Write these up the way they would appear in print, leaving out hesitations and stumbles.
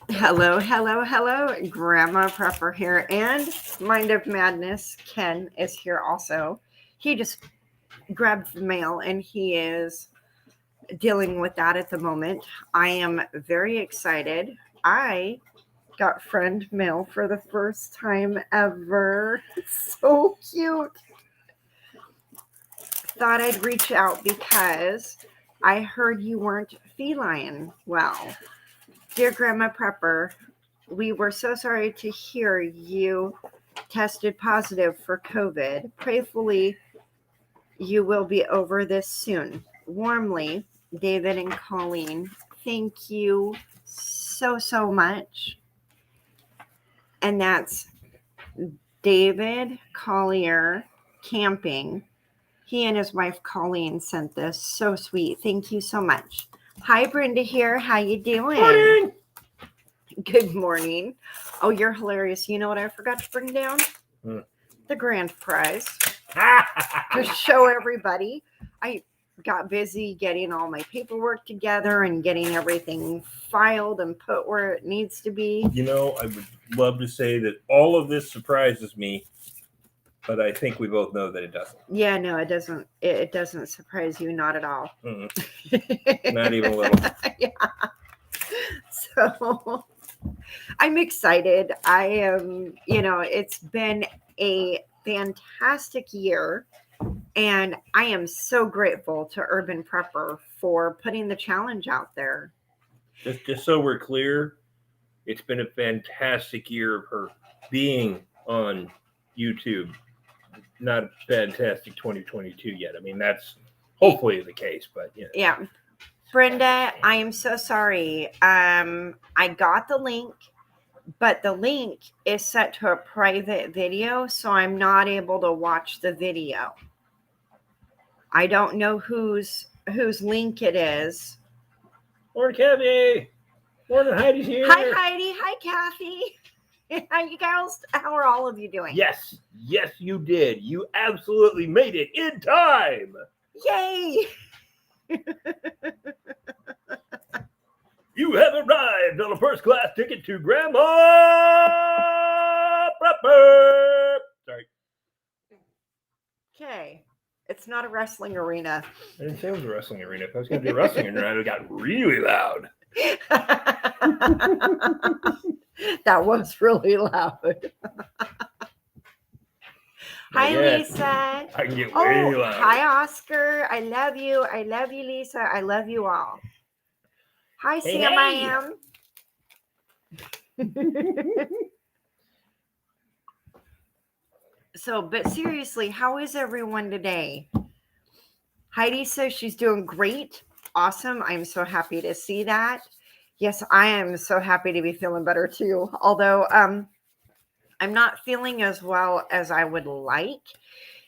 Hello, hello, hello. Grandma Prepper here, and Mind of Madness Ken is here also. He just grabbed the mail and he is dealing with that at the moment. I am very excited. I got friend mail for the first time ever. So cute. Thought I'd reach out because I heard you weren't feline well. Dear Grandma Prepper, we were so sorry to hear you tested positive for COVID. Prayfully, you will be over this soon. Warmly, David and Colleen. Thank you so much. And that's David Collier Camping. He and his wife Colleen sent this. So sweet. Thank you so much. Hi, Brenda here. How you doing? Morning. Good morning. Oh, you're hilarious. You know what I forgot to bring down? The grand prize to show everybody. I got busy getting all my paperwork together and getting everything filed and put where it needs to be. You know, I would love to say that all of this surprises me, but I think we both know that it doesn't. Yeah, no, it doesn't. It doesn't surprise you, not at all. Not even a little. Yeah. So I'm excited. I am, it's been a fantastic year. And I am so grateful to Urban Prepper for putting the challenge out there. Just so we're clear, it's been a fantastic year of her being on YouTube. Not a fantastic 2022 yet. I mean, that's hopefully the case, but Yeah. Brenda, I am so sorry. I got the link, but the link is set to a private video, so I'm not able to watch the video. I don't know whose link it is. Morning, Kathy. Morning, Heidi's here. Hi, Heidi. Hi, Kathy. How you guys? How are all of you doing? Yes, you did. You absolutely made it in time. Yay! You have arrived on a first-class ticket to Grandma Prepper. Sorry. Okay. It's not a wrestling arena. I didn't say it was a wrestling arena. If I was going to do a wrestling arena, it got really loud. That was really loud. Hi, Lisa. I can get way loud. Hi, Oscar. I love you. I love you, Lisa. I love you all. Hi, Hey, Sam. hey. I am. So, but seriously, how is everyone today? Heidi says she's doing great. Awesome. I'm so happy to see that. Yes, I am so happy to be feeling better too. Although I'm not feeling as well as I would like.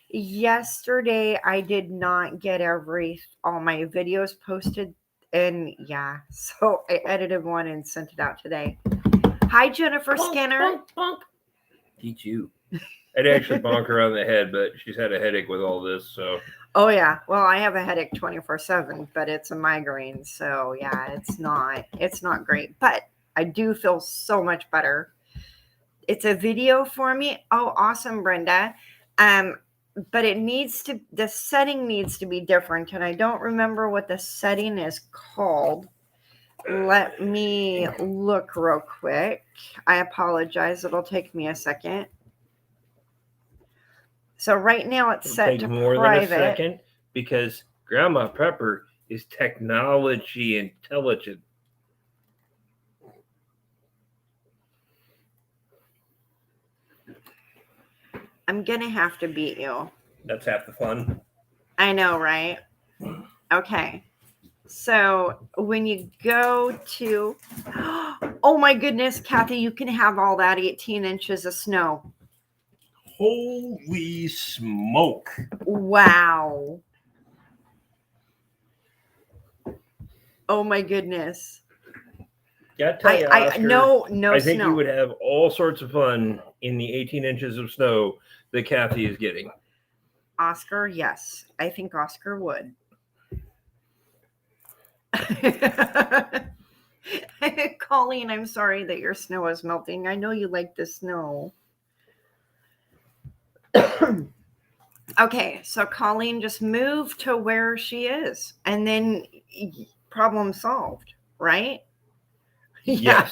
Yesterday I did not get all my videos posted, and yeah, so I edited one and sent it out today. Hi, Jennifer Skinner. Bonk, bonk. Teach you. I'd actually bonk her on the head, but she's had a headache with all this, so. Oh yeah, well I have a headache 24/7, but it's a migraine, so yeah, it's not great, but I do feel so much better. It's a video for me. Oh, awesome, Brenda. But the setting needs to be different, and I don't remember what the setting is called. Let me look real quick. I apologize. It'll take me a second. So right now it's set to more private. Than a second, because Grandma Prepper is technology intelligent. I'm gonna have to beat you. That's half the fun. I know, right? Okay. So when you go to, oh my goodness, Kathy, you can have all that 18 inches of snow. Holy smoke. Wow. Oh my goodness. Gotta tell you, Oscar, no I think snow. you would have all sorts of fun in the 18 inches of snow that Kathy is getting. Oscar, yes. I think Oscar would. Colleen, I'm sorry that your snow is melting. I know you like the snow. Okay, so Colleen just moved to where she is, and then problem solved, right? Yes,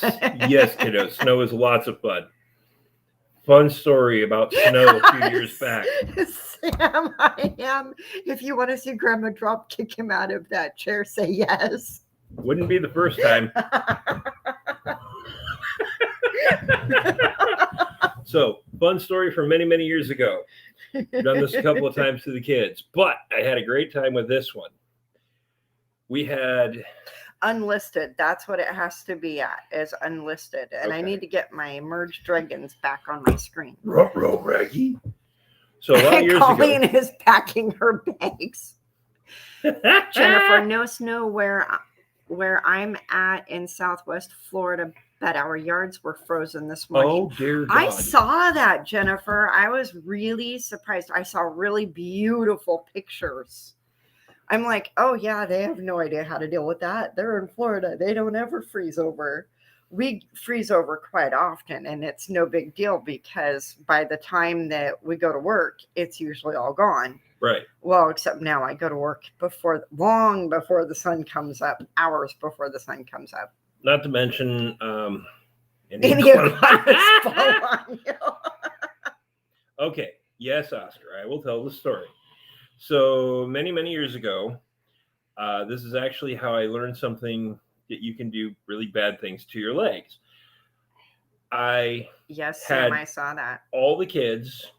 yes, kiddo. Snow is lots of fun. Fun story about snow a few years back. Sam, I am. If you want to see Grandma drop kick him out of that chair, say yes. Wouldn't be the first time. So, fun story from many, many years ago. Done this a couple of times to the kids, but I had a great time with this one. We had Unlisted. That's what it has to be at, is unlisted. And I Okay. need to get my merged dragons back on my screen. Ruh-roh, Raggy. So a lot of years Colleen ago. is packing her bags. Jennifer, no snow where I'm at in Southwest Florida, but our yards were frozen this morning. Oh dear God. I saw that, Jennifer. I was really surprised. I saw really beautiful pictures. I'm like, oh yeah, they have no idea how to deal with that. They're in Florida. They don't ever freeze over. We freeze over quite often, and it's no big deal because by the time that we go to work, it's usually all gone. Right. Well, except now I go to work long before the sun comes up, hours before the sun comes up. Not to mention Any iguanas fall on you. Okay. Yes, Oscar. I will tell the story. So many, many years ago, this is actually how I learned something that you can do really bad things to your legs. Yes, Sam, had I saw that. all the kids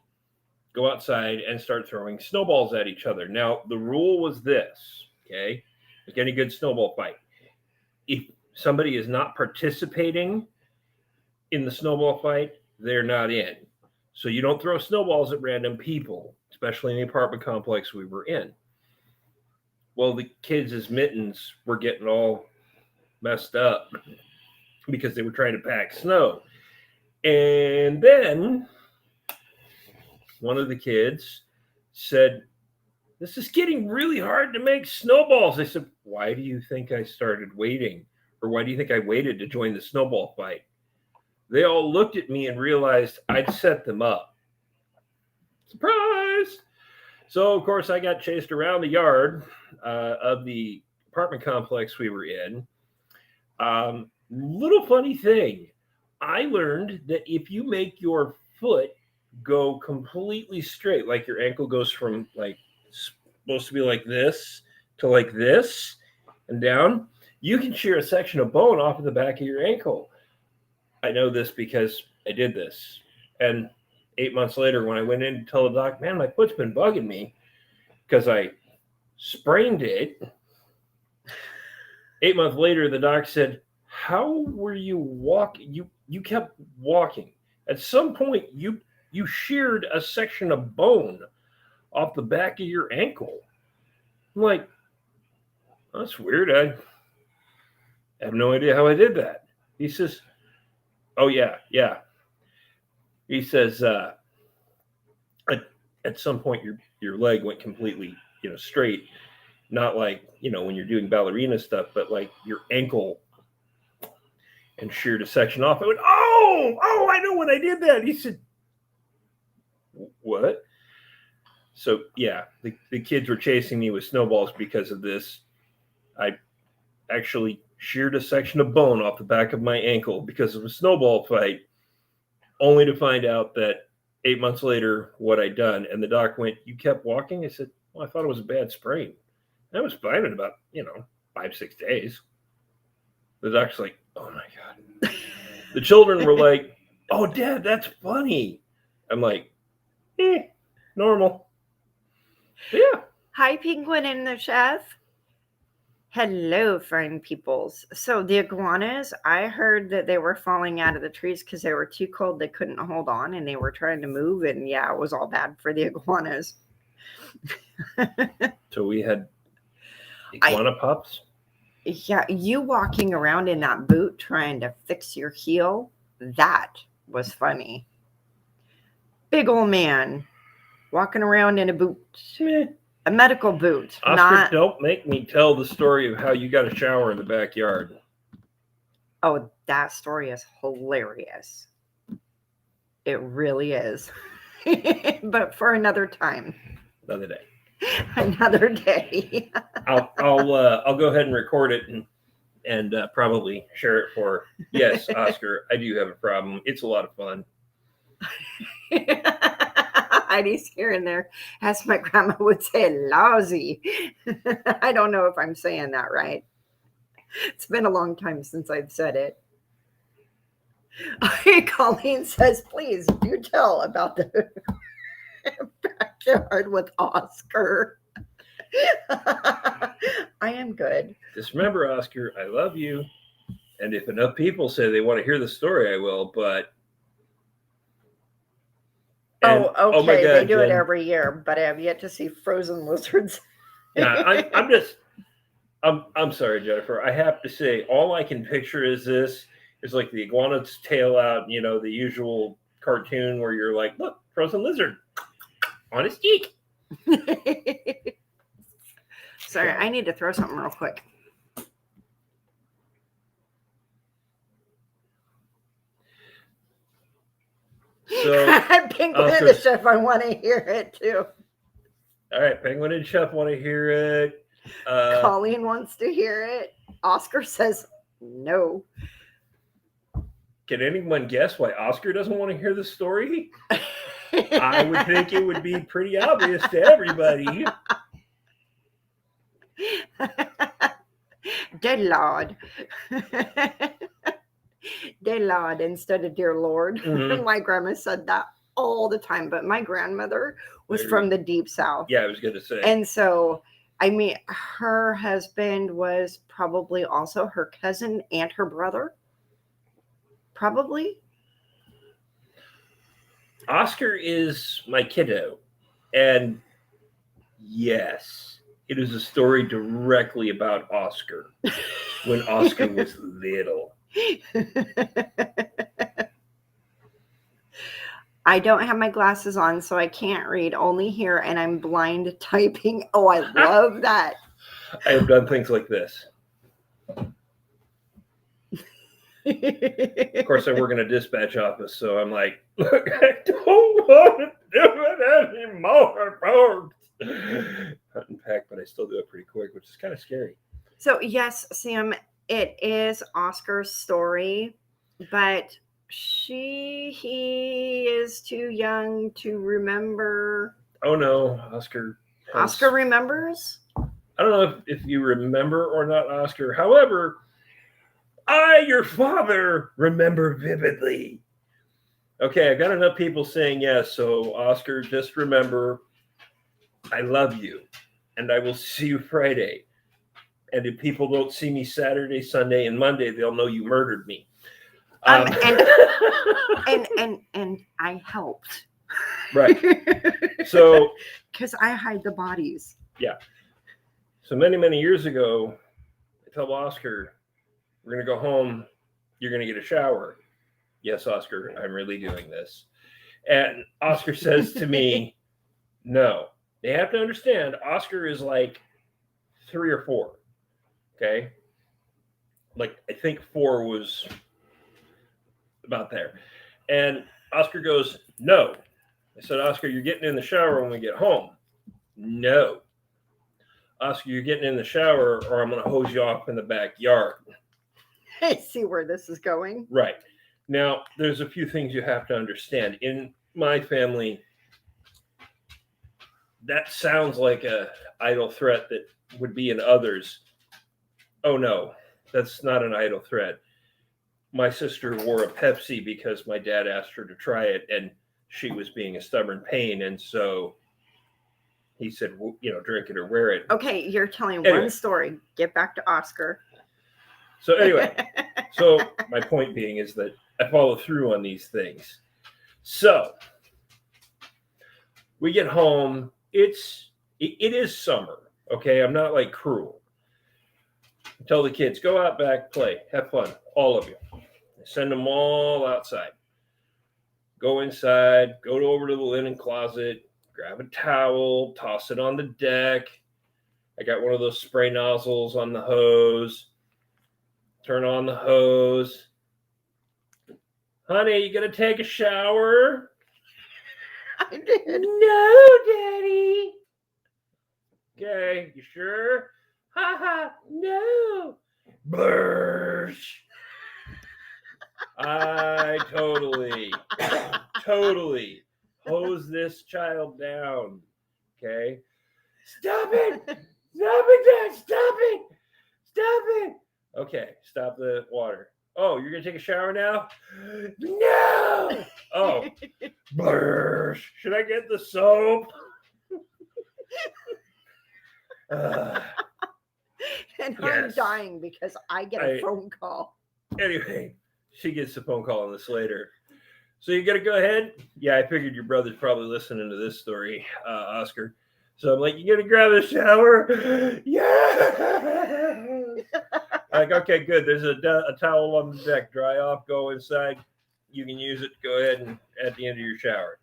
go outside and start throwing snowballs at each other. Now, the rule was this, okay? Like any good snowball fight. If somebody is not participating in the snowball fight, they're not in. So you don't throw snowballs at random people, especially in the apartment complex we were in. Well, the kids' mittens were getting all messed up because they were trying to pack snow. And then one of the kids said, "This is getting really hard to make snowballs." I said, "Why do you think I started waiting? Or why do you think I waited to join the snowball fight?" They all looked at me and realized I'd set them up. Surprise! So, of course, I got chased around the yard of the apartment complex we were in. Little funny thing. I learned that if you make your foot go completely straight, like your ankle goes from like supposed to be like this to like this and down, you can shear a section of bone off of the back of your ankle. I know this because I did this. And 8 months later, when I went in to tell the doc, "Man, my foot's been bugging me because I sprained it." 8 months later, the doc said, "How were you walking? You kept walking. At some point, you sheared a section of bone off the back of your ankle." I'm like, "That's weird. I have no idea how I did that." He says, "Oh yeah. He says, at some point your leg went completely, straight, not like, when you're doing ballerina stuff, but like your ankle, and sheared a section off." I went, oh, I know when I did that." He said, "What?" So yeah, the kids were chasing me with snowballs because of this. I actually sheared a section of bone off the back of my ankle because of a snowball fight, only to find out that 8 months later what I'd done. And the doc went, "You kept walking?" I said, "Well, I thought it was a bad sprain. I was fine in about 5-6 days." The doc's like, "Oh my God." The children were like, "Oh, Dad, that's funny." I'm like, normal. But yeah. Hi, Penguin and the Chef. Hello, fine peoples. So the iguanas, I heard that they were falling out of the trees because they were too cold. They couldn't hold on and they were trying to move. And yeah, it was all bad for the iguanas. So we had iguana pups. Yeah, you walking around in that boot trying to fix your heel, that was funny. Big old man walking around in a boot. A medical boot. Oscar, don't make me tell the story of how you got a shower in the backyard. Oh, that story is hilarious. It really is. But for another time, Another day. another day. I'll go ahead and record it and probably share it for. Yes, Oscar, I do have a problem. It's a lot of fun. Heidi's here and there, as my grandma would say, lousy. I don't know if I'm saying that right. It's been a long time since I've said it. Colleen says, please do tell about the backyard with Oscar. I am good. Just remember, Oscar, I love you. And if enough people say they want to hear the story, I will. But okay. Oh my God, they do it Jen. every year, but I have yet to see frozen lizards. Yeah, I'm sorry, Jennifer. I have to say, all I can picture is this is like the iguana's tail out, the usual cartoon where you're like, look, frozen lizard on his cheek. Sorry, I need to throw something real quick. So, Penguin and the Chef, I want to hear it too. All right, Penguin and Chef want to hear it. Colleen wants to hear it. Oscar says no. Can anyone guess why Oscar doesn't want to hear the story? I would think it would be pretty obvious to everybody. Dear Lord. Dear Lord instead of dear Lord. Mhm. My grandma said that all the time, but my grandmother was from the deep south. Yeah, I was going to say. And so, I mean, her husband was probably also her cousin and her brother. Probably. Oscar is my kiddo. And yes, it is a story directly about Oscar when Oscar was little. I don't have my glasses on, so I can't read, only hear, and I'm blind typing. Oh, I love that. I have done things like this. Of course, I work in a dispatch office, so I'm like, look, I don't want to do it anymore, folks. Unpack, but I still do it pretty quick, which is kind of scary. So, yes, Sam, it is Oscar's story, but he is too young to remember. Oh, no, Oscar. Oscar remembers? I don't know if you remember or not, Oscar. However, I, your father, remember vividly. Okay, I've got enough people saying yes. So, Oscar, just remember, I love you. And I will see you Friday. And if people don't see me Saturday, Sunday, and Monday, they'll know you murdered me. And I helped. Right. So, because I hide the bodies. Yeah. So many years ago, I tell Oscar, we're going to go home. You're going to get a shower. Yes, Oscar, I'm really doing this. And Oscar says to me, no. They have to understand, Oscar is like 3 or 4. Okay? Like, I think 4 was about there. And Oscar goes, no. I said, Oscar, you're getting in the shower when we get home. No. Oscar, you're getting in the shower or I'm going to hose you off in the backyard. I see where this is going. Right. Now, there's a few things you have to understand. In my family, that sounds like a idle threat that would be in others. Oh, no, that's not an idle threat. My sister wore a Pepsi because my dad asked her to try it, and she was being a stubborn pain. And so he said, well, drink it or wear it. Okay, you're telling one story. Get back to Oscar. So anyway, so my point being is that I follow through on these things. So we get home. It is summer. Okay, I'm not like cruel. I tell the kids, go out back, play, have fun, all of you. I send them all outside. Go inside, go over to the linen closet, grab a towel, toss it on the deck. I got one of those spray nozzles on the hose. turn on the hose. Honey, you gonna take a shower? I did. No, Daddy. Okay, you sure? Ha ha, no. Bursh. I totally hose this child down. Okay. Stop it! Stop it, Dad! Stop it! Stop it! Okay, stop the water. Oh, you're gonna take a shower now? No! Oh. Bursh. Should I get the soap? And I'm Yes. dying because I get a phone call. Anyway, she gets a phone call on this later. So you gotta go ahead? Yeah, I figured your brother's probably listening to this story, Oscar. So I'm like, you gonna grab a shower? Yeah. Like, okay, good. There's a towel on the deck. Dry off. Go inside. You can use it. Go ahead and at the end of your shower.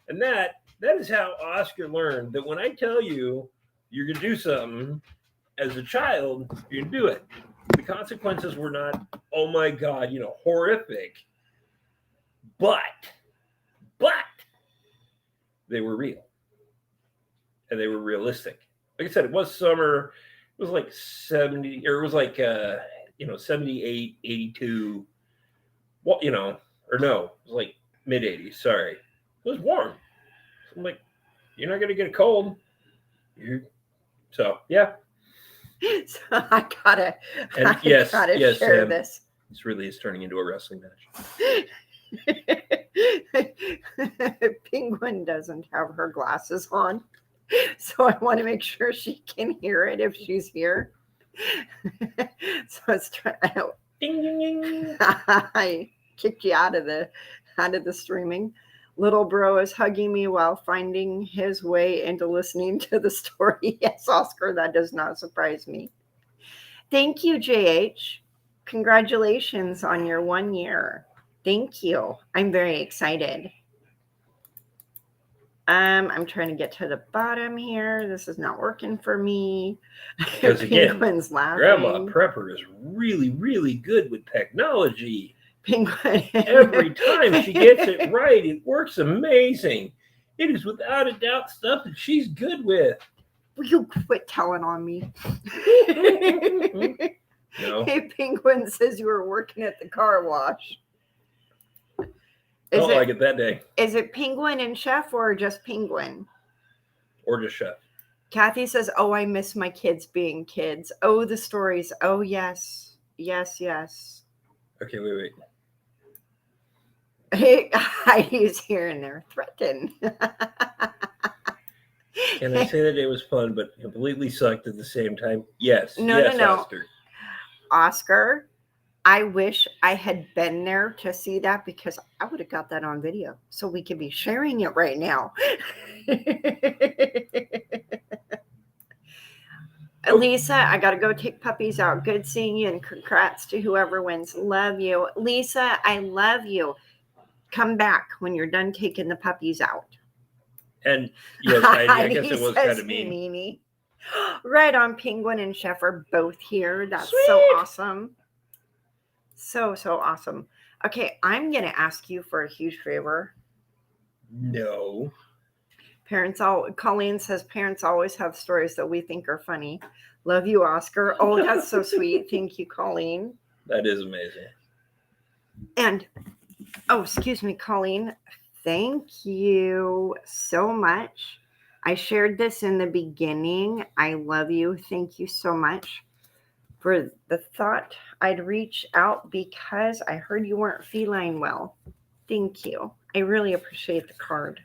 And that is how Oscar learned that when I tell you you're gonna do something as a child, you can do it. The consequences were not, oh my God, horrific. But they were real. And they were realistic. Like I said, it was summer. It was like 70, or it was like 78, 82. Well, or no, it was like mid 80s. Sorry. It was warm. So I'm like, you're not gonna get a cold. So yeah. So I gotta yes, share Sam, this. This really is turning into a wrestling match. Penguin doesn't have her glasses on, so I want to make sure she can hear it if she's here. So it's trying. Ding, ding, ding. I kicked you out of the streaming. Little bro is hugging me while finding his way into listening to the story. Yes, Oscar, that does not surprise me. Thank you, JH. Congratulations on your 1 year. Thank you. I'm very excited. I'm trying to get to the bottom here. This is not working for me. Because again, Penguin's laughing. Grandma Prepper is really, really good with technology. Penguin. Every time she gets it right, it works amazing. It is without a doubt stuff that she's good with. Will you quit telling on me? No. Hey, Penguin says you were working at the car wash. Don't like it that day. Is it Penguin and Chef or just Penguin? Or just Chef. Kathy says, oh, I miss my kids being kids. Oh, the stories. Oh, yes. Yes, yes. Okay, wait. Heidi's here and there. Threaten. Can I say that it was fun, but completely sucked at the same time? Yes. No. Oscar. Oscar, I wish I had been there to see that because I would have got that on video so we could be sharing it right now. Lisa, I got to go take puppies out. Good seeing you and congrats to whoever wins. Love you. Lisa, I love you. Come back when you're done taking the puppies out. And yes, I guess it was kind of mean. Meanie. Right on. Penguin and Chef are both here. That's Sweet. so awesome. So awesome. Okay, I'm going to ask you for a huge favor. No. Colleen says parents always have stories that we think are funny. Love you, Oscar. Oh, that's so sweet. Thank you, Colleen. That is amazing. And, excuse me, Colleen. Thank you so much. I shared this in the beginning. I love you. Thank you so much for the thought. I'd reach out because I heard you weren't feeling well. Thank you. I really appreciate the card.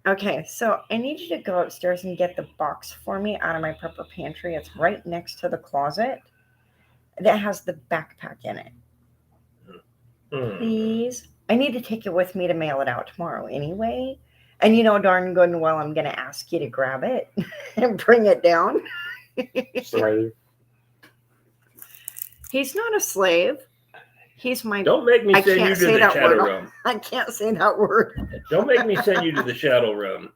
Okay, so I need you to go upstairs and get the box for me out of my prepper pantry. It's right next to the closet that has the backpack in it. Please. I need to take it with me to mail it out tomorrow anyway. And you know darn good and well I'm going to ask you to grab it and bring it down. Slave. He's not a slave. He's my... Don't make me send you to the shadow room. I can't say that word. Don't make me send you to the shadow room.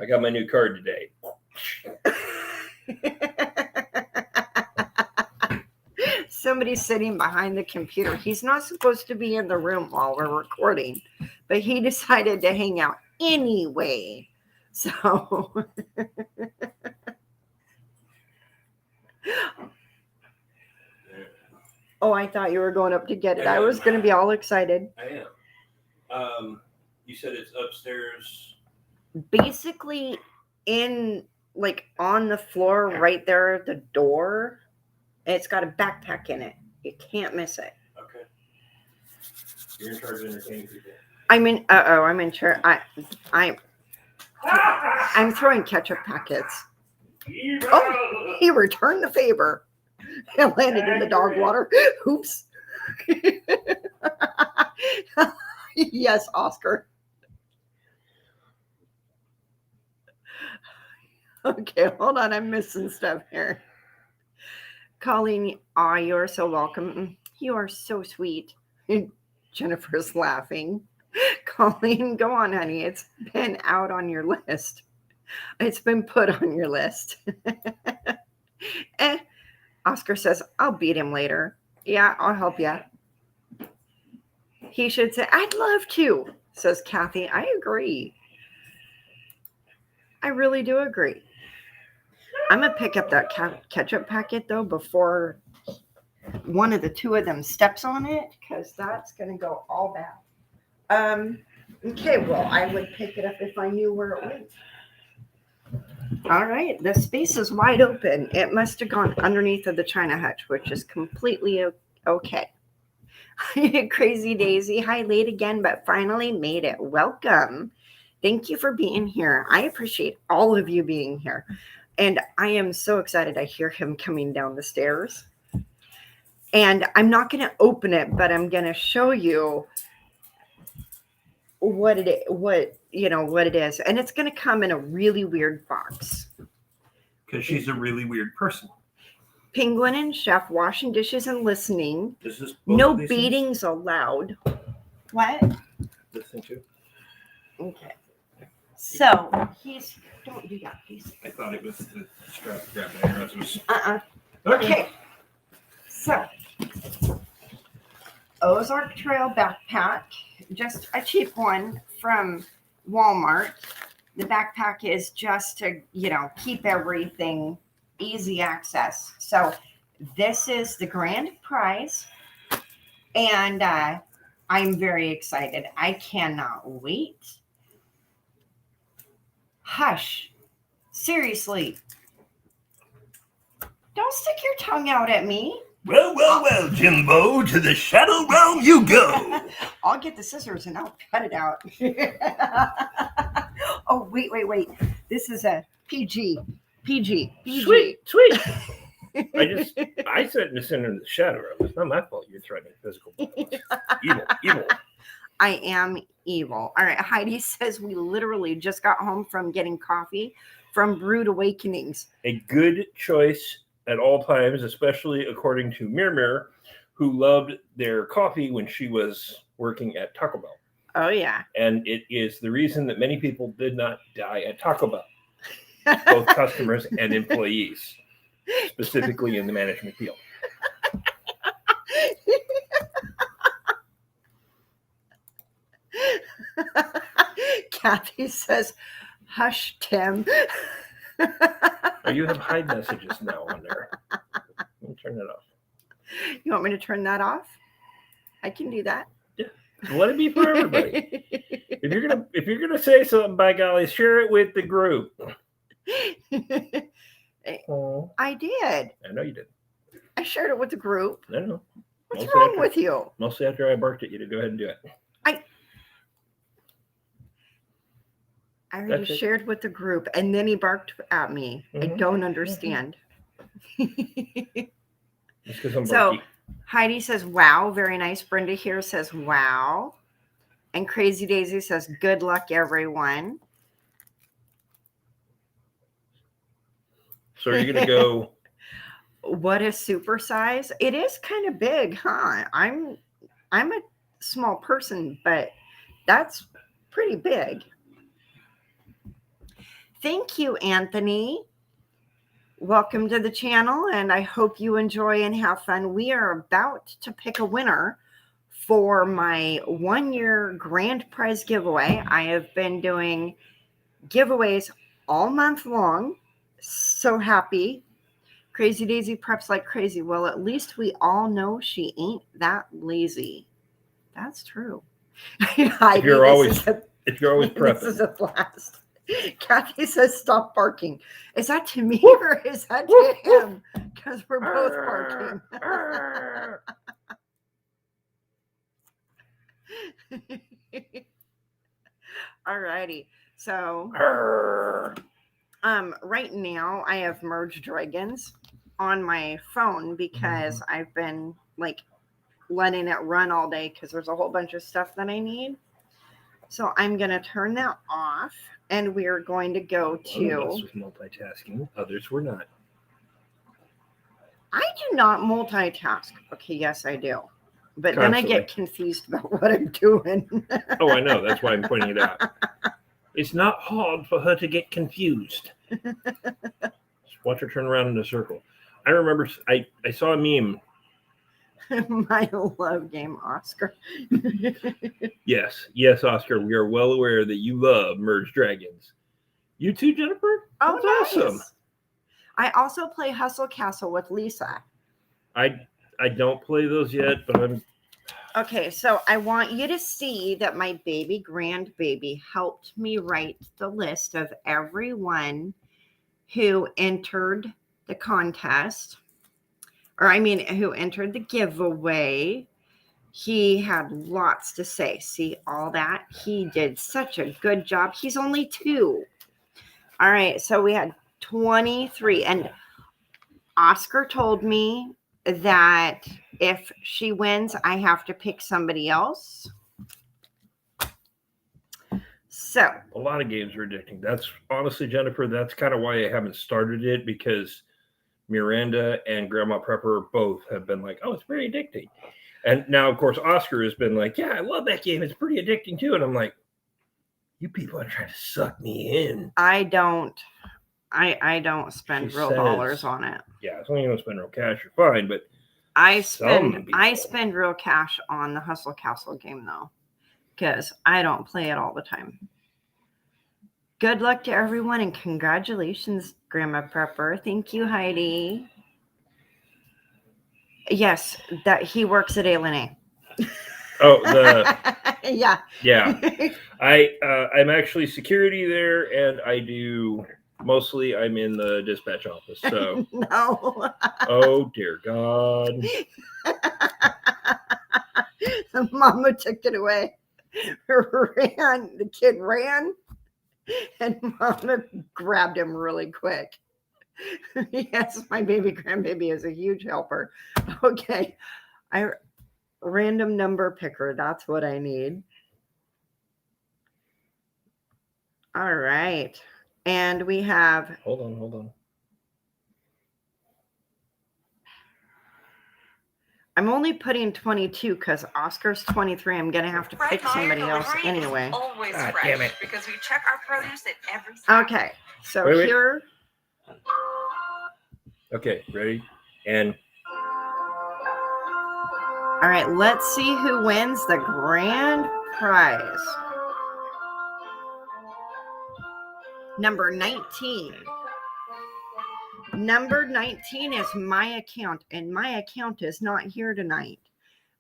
I got my new card today. somebody's sitting behind the computer. He's not supposed to be in the room while we're recording, but he decided to hang out anyway. So oh, I thought you were going up to get it. I was going to be all excited. I am. You said it's upstairs. Basically in like on the floor right there at the door. It's got a backpack in it. You can't miss it. Okay. You're in charge of entertaining people. I'm in charge. I'm throwing ketchup packets. Oh, he returned the favor. It landed in the dog water. Oops. Yes, Oscar. Okay, hold on. I'm missing stuff here. Colleen, you're so welcome. You are so sweet. Jennifer's laughing. Colleen, go on, honey. It's been out on your list. It's been put on your list. Oscar says, I'll beat him later. Yeah, I'll help you. He should say, I'd love to, says Kathy. I agree. I really do agree. I'm going to pick up that ketchup packet, though, before one of the two of them steps on it, because that's going to go all bad. Okay, well, I would pick it up if I knew where it went. All right, the space is wide open. It must have gone underneath of the China hutch, which is completely okay. Crazy Daisy, hi, late again, but finally made it. Welcome. Thank you for being here. I appreciate all of you being here. And I am so excited. I hear him coming down the stairs. And I'm not going to open it, but I'm going to show you what it is. And it's going to come in a really weird box. Because she's a really weird person. Penguin and Chef washing dishes and listening. This is No beatings allowed. What? Listen to. Okay. So don't do that, please. I thought it was the strap grabbing it was. Okay. So Ozark Trail backpack, just a cheap one from Walmart. The backpack is just to, keep everything easy access. So this is the grand prize. And I'm very excited. I cannot wait. Hush. Seriously. Don't stick your tongue out at me. Well, Jimbo, to the shadow realm you go. I'll get the scissors and I'll cut it out. Oh, wait. This is a PG. Sweet. I said in the center of the shadow realm. It's not my fault you're threatening physical violence. Evil. I am evil. All right. Heidi says we literally just got home from getting coffee from Brewed Awakenings. A good choice at all times, especially according to Mir, who loved their coffee when she was working at Taco Bell. Oh, yeah. And it is the reason that many people did not die at Taco Bell, both customers and employees, specifically in the management field. Kathy says, hush, Tim. Oh, you have hide messages now on there. Let me turn that off. You want me to turn that off? I can do that. Yeah. Let it be for everybody. If you're gonna say something, by golly, share it with the group. Oh, I did. I know you did. I shared it with the group. I know. What's wrong with you? Mostly after I barked at you to go ahead and do it. I already shared with the group, and then he barked at me. Mm-hmm. I don't understand. It's because I'm So barky. Heidi says, wow, very nice. Brenda here says, wow. And Crazy Daisy says, good luck, everyone. So are you going to go? What a super size. It is kind of big, huh? I'm a small person, but that's pretty big. Thank you, Anthony. welcome to the channel, and I hope you enjoy and have fun. We are about to pick a winner for my 1-year grand prize giveaway. I have been doing giveaways all month long. So happy. Crazy Daisy preps like crazy. Well, at least we all know she ain't that lazy. That's true. If you're always This prepping. is a blast. Kathy says, stop barking. Is that to me or is that to him? Because we're both barking. Alrighty. So, right now I have Merge Dragons on my phone because I've been like letting it run all day because there's a whole bunch of stuff that I need. So I'm going to turn that off and we're going to go One of us to. was multitasking, others were not. I do not multitask. Okay, yes, I do. But then I get confused about what I'm doing. Oh, I know. That's why I'm pointing it out. It's not hard for her to get confused. Just watch her turn around in a circle. I remember I saw a meme. My love game, Oscar. Yes, Oscar. We are well aware that you love Merge Dragons. You too, Jennifer? Oh, That's nice. awesome. I also play Hustle Castle with Lisa. I don't play those yet, but I'm. Okay, so I want you to see that my baby grandbaby helped me write the list of everyone who entered the contest, who entered the giveaway. He had lots to say. See all that? He did such a good job. He's only 2. All right, so we had 23, and Oscar told me that if she wins, I have to pick somebody else. So A lot of games are addicting. That's honestly, Jennifer, that's kind of why I haven't started it, because Miranda and Grandma Prepper both have been like, oh, it's pretty addicting. And now, of course, Oscar has been like, yeah, I love that game. It's pretty addicting too. And I'm like, you people are trying to suck me in. I don't spend real dollars on it. Yeah, as long as you don't spend real cash, you're fine. But I spend real cash on the Hustle Castle game though, because I don't play it all the time. Good luck to everyone and congratulations, Grandma Prepper. Thank you, Heidi. Yes, that he works at A. Oh, yeah. I'm actually security there, and I do mostly. I'm in the dispatch office. So no. Oh dear God. Mama took it away. The kid ran, and Mama grabbed him really quick. Yes, my baby grandbaby is a huge helper. Okay, random number picker. That's what I need. All right, and we have. Hold on. I'm only putting 22 because Oscar's 23. I'm gonna have to pick somebody else anyway. Always fresh, damn it. because we check our produce at every stop. Okay, so Wait. here. Okay, ready? And all right, let's see who wins the grand prize. Number 19. Number 19 is my account, and my account is not here tonight.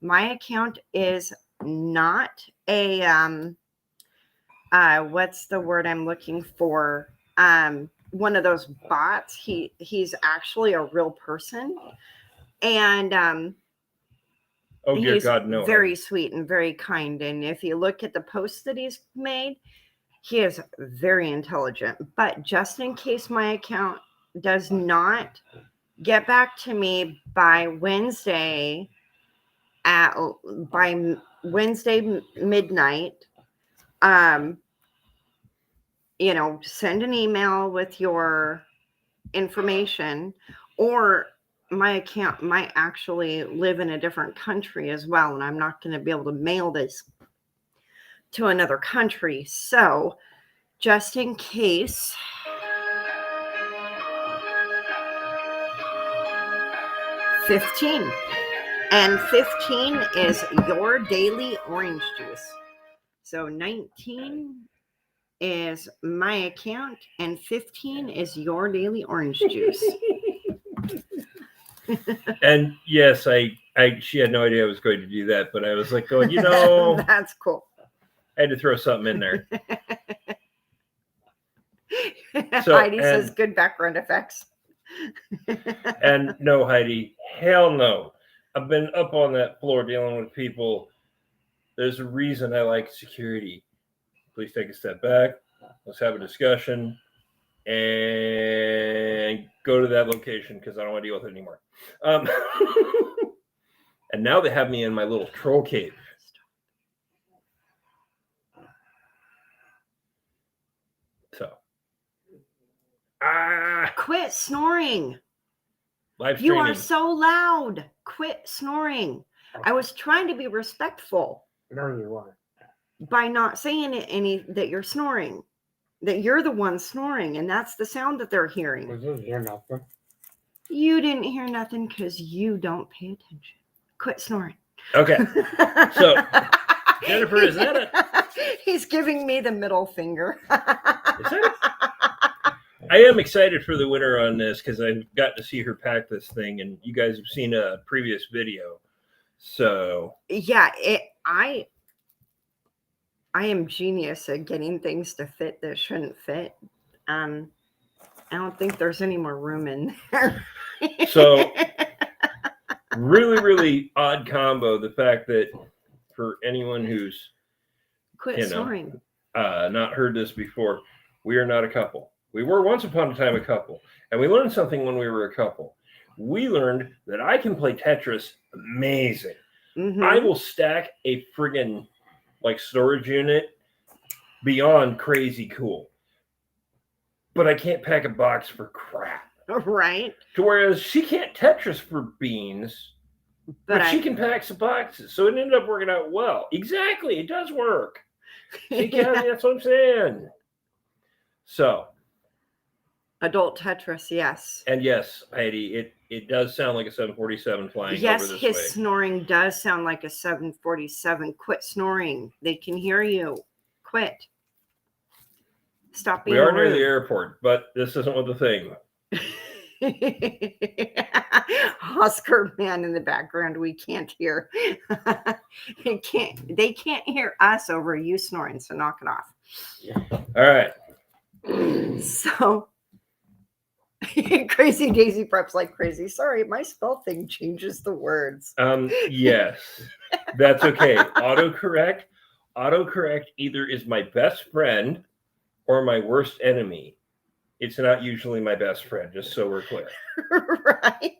My account is not a what's the word I'm looking for? One of those bots. He's actually a real person, and oh dear he's God, no. very sweet and very kind. And if you look at the posts that he's made, he is very intelligent. But just in case my account does not get back to me by Wednesday midnight, send an email with your information, or my account might actually live in a different country as well, and I'm not going to be able to mail this to another country. So just in case, 15. And 15 is your daily orange juice. So 19 is my account, and 15 is your daily orange juice. And yes, she had no idea I was going to do that, but I was like going, That's cool. I had to throw something in there. So, Heidi says good background effects. And no, Heidi, hell no. I've been up on that floor dealing with people. There's a reason I like security. Please take a step back. Let's have a discussion and go to that location because I don't want to deal with it anymore. And now they have me in my little troll cave. So, Quit snoring. Live You streaming. are so loud. Quit snoring. I was trying to be respectful No, you weren't. by not saying any that you're snoring, that you're the one snoring, and that's the sound that they're hearing. We didn't hear nothing. You didn't hear nothing because you don't pay attention. Quit snoring. Okay. So, Jennifer, is that He's giving me the middle finger. I am excited for the winner on this because I've got to see her pack this thing, and you guys have seen a previous video. So Yeah, I am genius at getting things to fit that shouldn't fit. I don't think there's any more room in there. So really, really odd combo. The fact that for anyone who's Quit snoring. not heard this before, we are not a couple. We were once upon a time a couple, and we learned something when we were a couple. We learned that I can play Tetris amazing. Mhm. I will stack a friggin' storage unit beyond crazy cool, but I can't pack a box for crap. Right. To whereas she can't Tetris for beans, but she can pack some boxes. So it ended up working out well. Exactly, it does work. See, Kathy, that's what I'm saying. So. Adult Tetris, yes. And yes, Heidi, it does sound like a 747 flying Yes, over this his way. snoring does sound like a 747. Quit snoring. They can hear you. Quit. Stop being We are near rude. the airport, but this isn't what the thing. Oscar man in the background we can't hear. They can't hear us over you snoring, so knock it off. All right. So Crazy Daisy preps like crazy. Sorry, my spell thing changes the words. Yes. That's okay. Autocorrect either is my best friend or my worst enemy. It's not usually my best friend, just so we're clear. Right.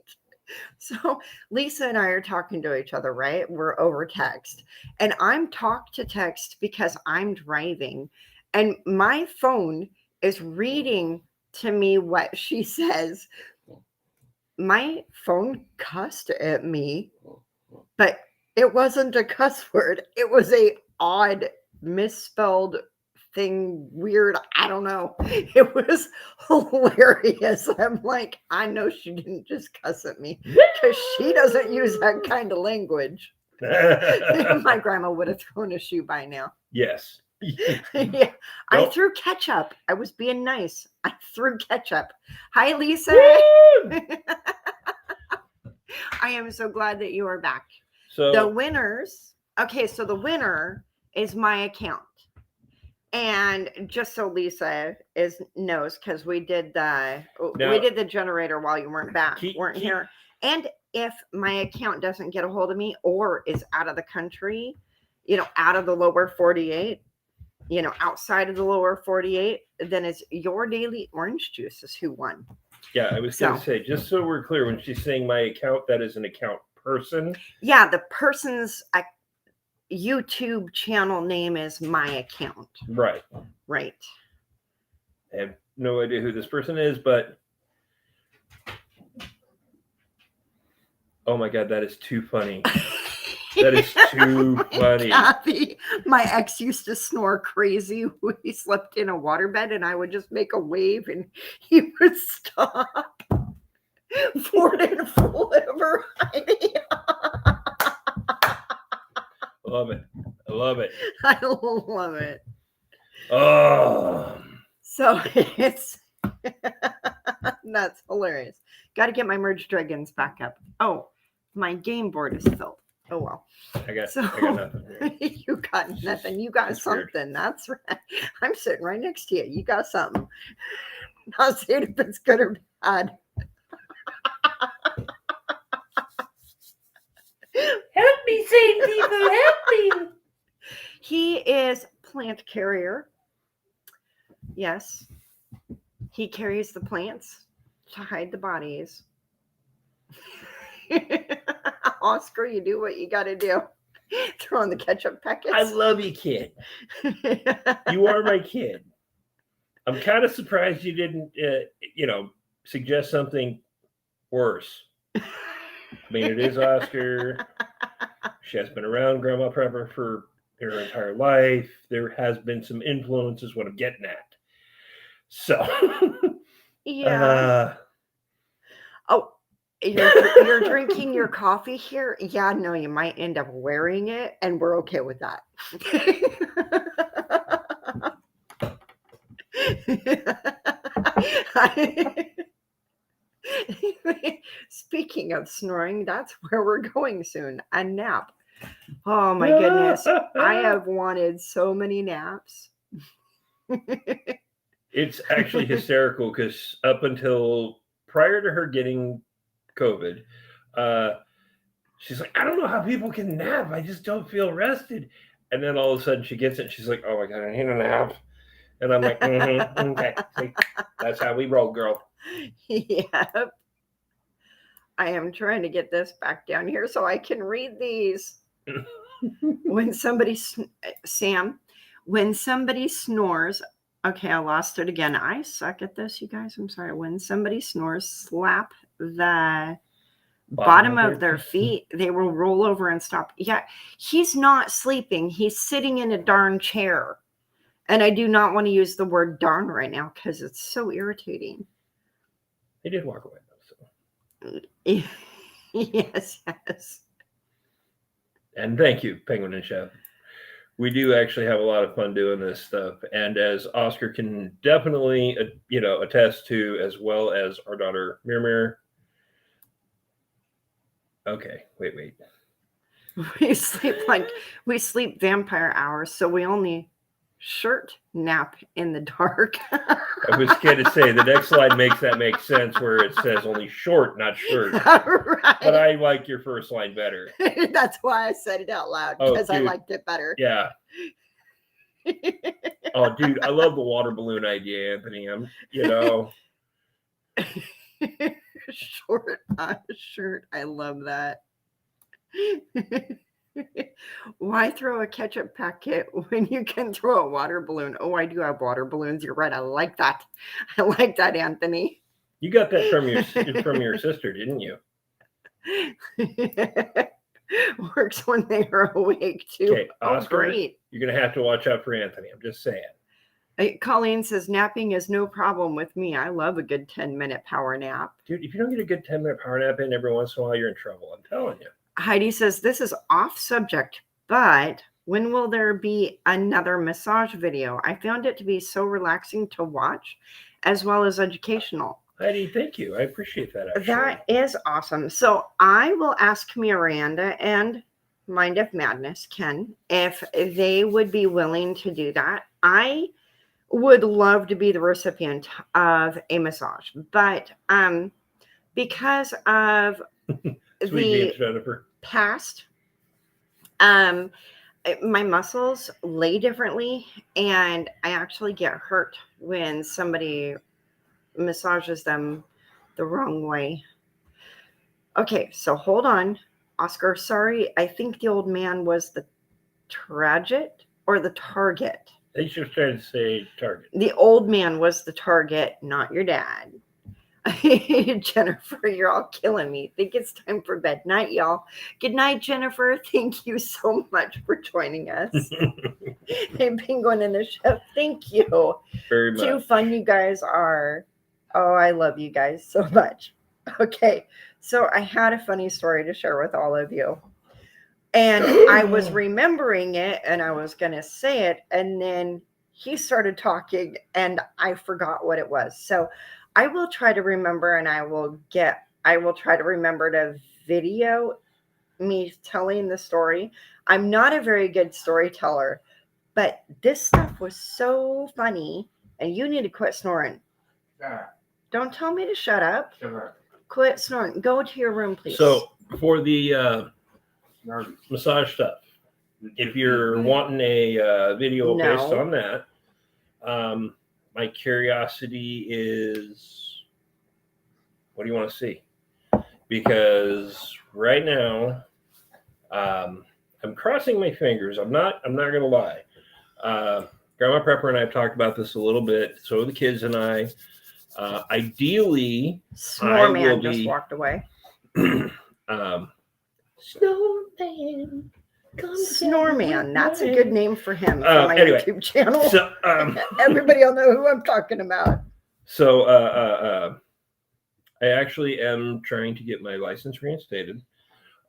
So Lisa and I are talking to each other, right? We're over text. And I'm talk to text because I'm driving. And my phone is reading to me what she says. My phone cussed at me, but it wasn't a cuss word. It was a odd misspelled thing, weird. I don't know. It was hilarious. I'm like, I know she didn't just cuss at me because she doesn't use that kind of language. My grandma would have thrown a shoe by now. Yes. Yeah, I Nope. threw ketchup. I was being nice. I threw ketchup. Hi, Lisa. I am so glad that you are back. So The winners. Okay, so the winner is my account. And just so Lisa knows, because we did the generator while you weren't here. And if my account doesn't get a hold of me or is out of the country, out of the lower 48, outside of the lower 48, then it's your daily orange juice is who won. yeah, I was going to say, just so we're clear, when she's saying my account, that is an account person. Yeah, the person's YouTube channel name is my account. Right. Right. I have no idea who this person is, but oh my God, that is too funny. That is too funny. Kathy, my ex used to snore crazy when he slept in a waterbed, and I would just make a wave and he would stop. Ford and Flipper. Love it. I love it. I love it. Oh, So it's that's hilarious. Got to get my Merge Dragons back up. Oh, my game board is filled. Oh well. I got So nothing here. you got nothing. You got It's weird. something. That's right. I'm sitting right next to you. You got something. Not saying if it's good or bad. Help me, save people, help me. He is plant carrier. Yes. He carries the plants to hide the bodies. Oscar, you do what you got to do. Throw in the ketchup packets. I love you, kid. You are my kid. I'm kind of surprised you didn't, suggest something worse. I mean, it is Oscar. She has been around Grandma Prepper for her entire life. There has been some influence, is what I'm getting at. So, Yeah. Oh, you're drinking your coffee here? Yeah, no, you might end up wearing it, and we're okay with that. Speaking of snoring, that's where we're going soon. A nap. Oh my goodness. I have wanted so many naps. It's actually hysterical because up until prior to her getting COVID, she's like, I don't know how people can nap. I just don't feel rested. And then all of a sudden she gets it. And she's like, oh my God, I need a nap. And I'm like, okay. See, that's how we roll, girl. Yep. I am trying to get this back down here so I can read these. When somebody, Sam, when somebody snores, okay, I lost it again. I suck at this, you guys. I'm sorry. When somebody snores, slap the bottom of their feet. They will roll over and stop. Yeah, he's not sleeping. He's sitting in a darn chair. And I do not want to use the word darn right now because it's so irritating. He did walk away, though. So. Yes. And thank you, Penguin and Chef. We do actually have a lot of fun doing this stuff. And as Oscar can definitely, attest to, as well as our daughter, Mir. Okay, wait. We sleep vampire hours, so we only shirt nap in the dark. I was going to say the next slide makes that make sense where it says only short, not shirt. Right. But I like your first line better. That's why I said it out loud Oh, because I dude. liked it better. Yeah. Oh, dude, I love the water balloon idea, Anthony. Short shirt. I love that. Why throw a ketchup packet when you can throw a water balloon? Oh, I do have water balloons. You're right. I like that. I like that, Anthony. You got that from your sister, didn't you? Works when they are awake too. Okay, Oscar, oh, great. You're going to have to watch out for Anthony. I'm just saying. Colleen says, napping is no problem with me. I love a good 10-minute power nap. Dude, if you don't get a good 10-minute power nap in every once in a while, you're in trouble. I'm telling you. Heidi says, this is off subject, but when will there be another massage video? I found it to be so relaxing to watch as well as educational. Heidi, thank you. I appreciate that. Actually. That is awesome. So I will ask Miranda and Mind of Madness, Ken, if they would be willing to do that. I would love to be the recipient of a massage, but because of Sweet Jennifer. Past, my muscles lay differently, and I actually get hurt when somebody massages them the wrong way. Okay, so hold on, Oscar. Sorry, I think the old man was the target or the target. They should try to say target. The old man was the target, not your dad. Jennifer, you're all killing me. Think it's time for bed. Night, y'all. Good night, Jennifer. Thank you so much for joining us. Hey, Penguin and the Chef, thank you. Very much. Too fun you guys are. Oh, I love you guys so much. Okay, so I had a funny story to share with all of you. And I was remembering it and I was going to say it. And then he started talking and I forgot what it was. So I will try to remember and I will try to remember to video me telling the story. I'm not a very good storyteller, but this stuff was so funny and you need to quit snoring. Don't tell me to shut up. Quit snoring. Go to your room, please. So for the massage stuff, if you're wanting a video No. based on that, my curiosity is, what do you want to see? Because right now, I'm crossing my fingers. I'm not gonna lie. Grandma Prepper and I have talked about this a little bit. So the kids and I. Ideally, Snore Man just walked away. Snowman. Snoreman. That's a good name for him for my anyway, YouTube channel. So, Everybody will know who I'm talking about. So I actually am trying to get my license reinstated.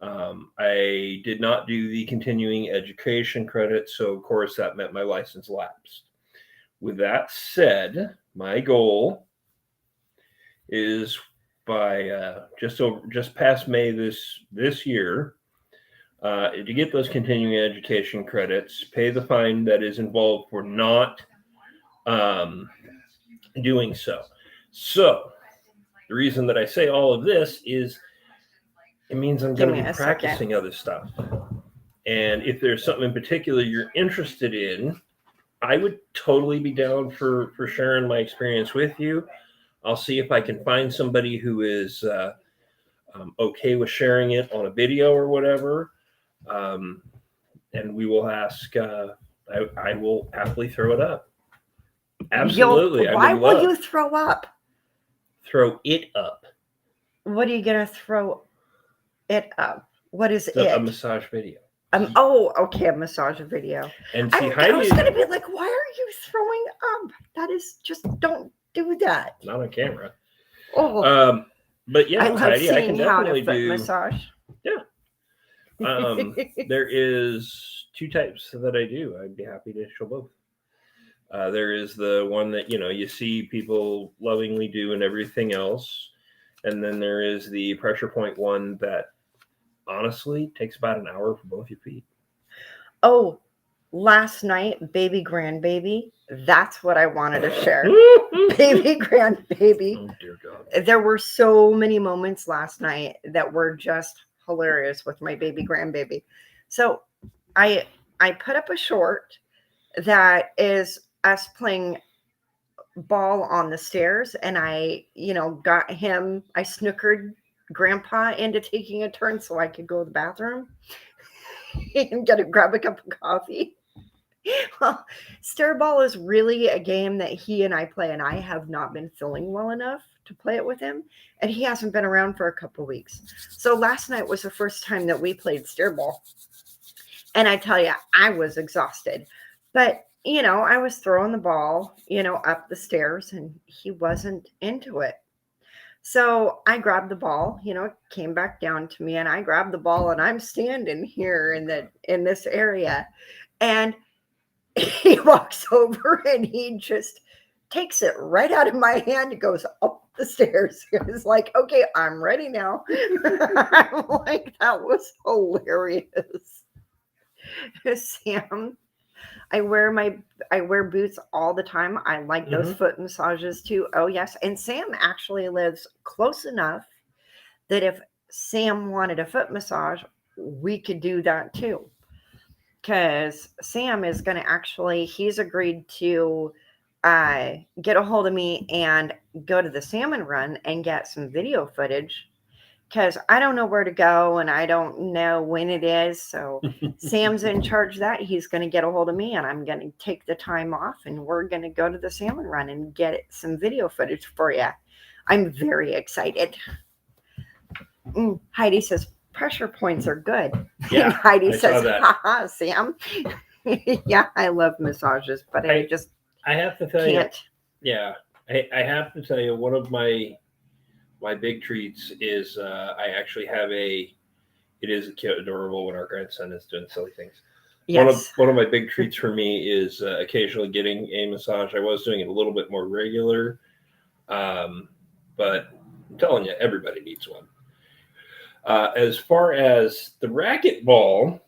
I did not do the continuing education credit, so of course that meant my license lapsed. With that said, my goal is by just past May this year to get those continuing education credits, pay the fine that is involved for not doing so. So the reason that I say all of this is it means I'm going to be practicing other stuff. And if there's something in particular you're interested in, I would totally be down for sharing my experience with you. I'll see if I can find somebody who is okay with sharing it on a video or whatever. And we will ask, I will happily throw it up. Absolutely. Why will you throw up? Throw it up. What are you going to throw it up? What is it? A massage video. Okay, a massage video. And see, I was going to be like, why are you throwing up? That is just, don't do that. Not on camera. Oh, but yeah, I love Heidi, I can seeing how to definitely foot do massage. Yeah. There is two types that I do. I'd be happy to show both. There is the one that, you see people lovingly do and everything else. And then there is the pressure point one that honestly takes about an hour for both your feet. Oh, last night, baby grandbaby. That's what I wanted to share. Baby grandbaby. Oh, dear God. There were so many moments last night that were just hilarious with my baby grandbaby. So I put up a short that is us playing ball on the stairs, and I got him, I snookered grandpa into taking a turn so I could go to the bathroom and grab a cup of coffee. Well, stair ball is really a game that he and I play, and I have not been feeling well enough to play it with him, and he hasn't been around for a couple of weeks. So last night was the first time that we played stair ball, and I tell you, I was exhausted, but I was throwing the ball, up the stairs, and he wasn't into it. So I grabbed the ball, it came back down to me, and I grabbed the ball, and I'm standing here in this area, and he walks over and he just takes it right out of my hand. It goes up the stairs. It's like, okay, I'm ready now. I'm like, that was hilarious. Sam, I wear boots all the time. I like those foot massages too. Oh yes. And Sam actually lives close enough that if Sam wanted a foot massage, we could do that too. Because Sam is going to he's agreed to get a hold of me and go to the salmon run and get some video footage. Because I don't know where to go and I don't know when it is. So Sam's in charge of that. He's going to get a hold of me and I'm going to take the time off and we're going to go to the salmon run and get some video footage for you. I'm very excited. Heidi says, pressure points are good. Yeah, and Heidi I says, saw that. haha, Sam. Yeah, I love massages, but I just I have to tell can't. you, yeah, I have to tell you, one of my my big treats is I actually have it is cute, adorable when our grandson is doing silly things. Yes. One of my big treats for me is occasionally getting a massage. I was doing it a little bit more regular, but I'm telling you, everybody needs one. As far as the racquetball,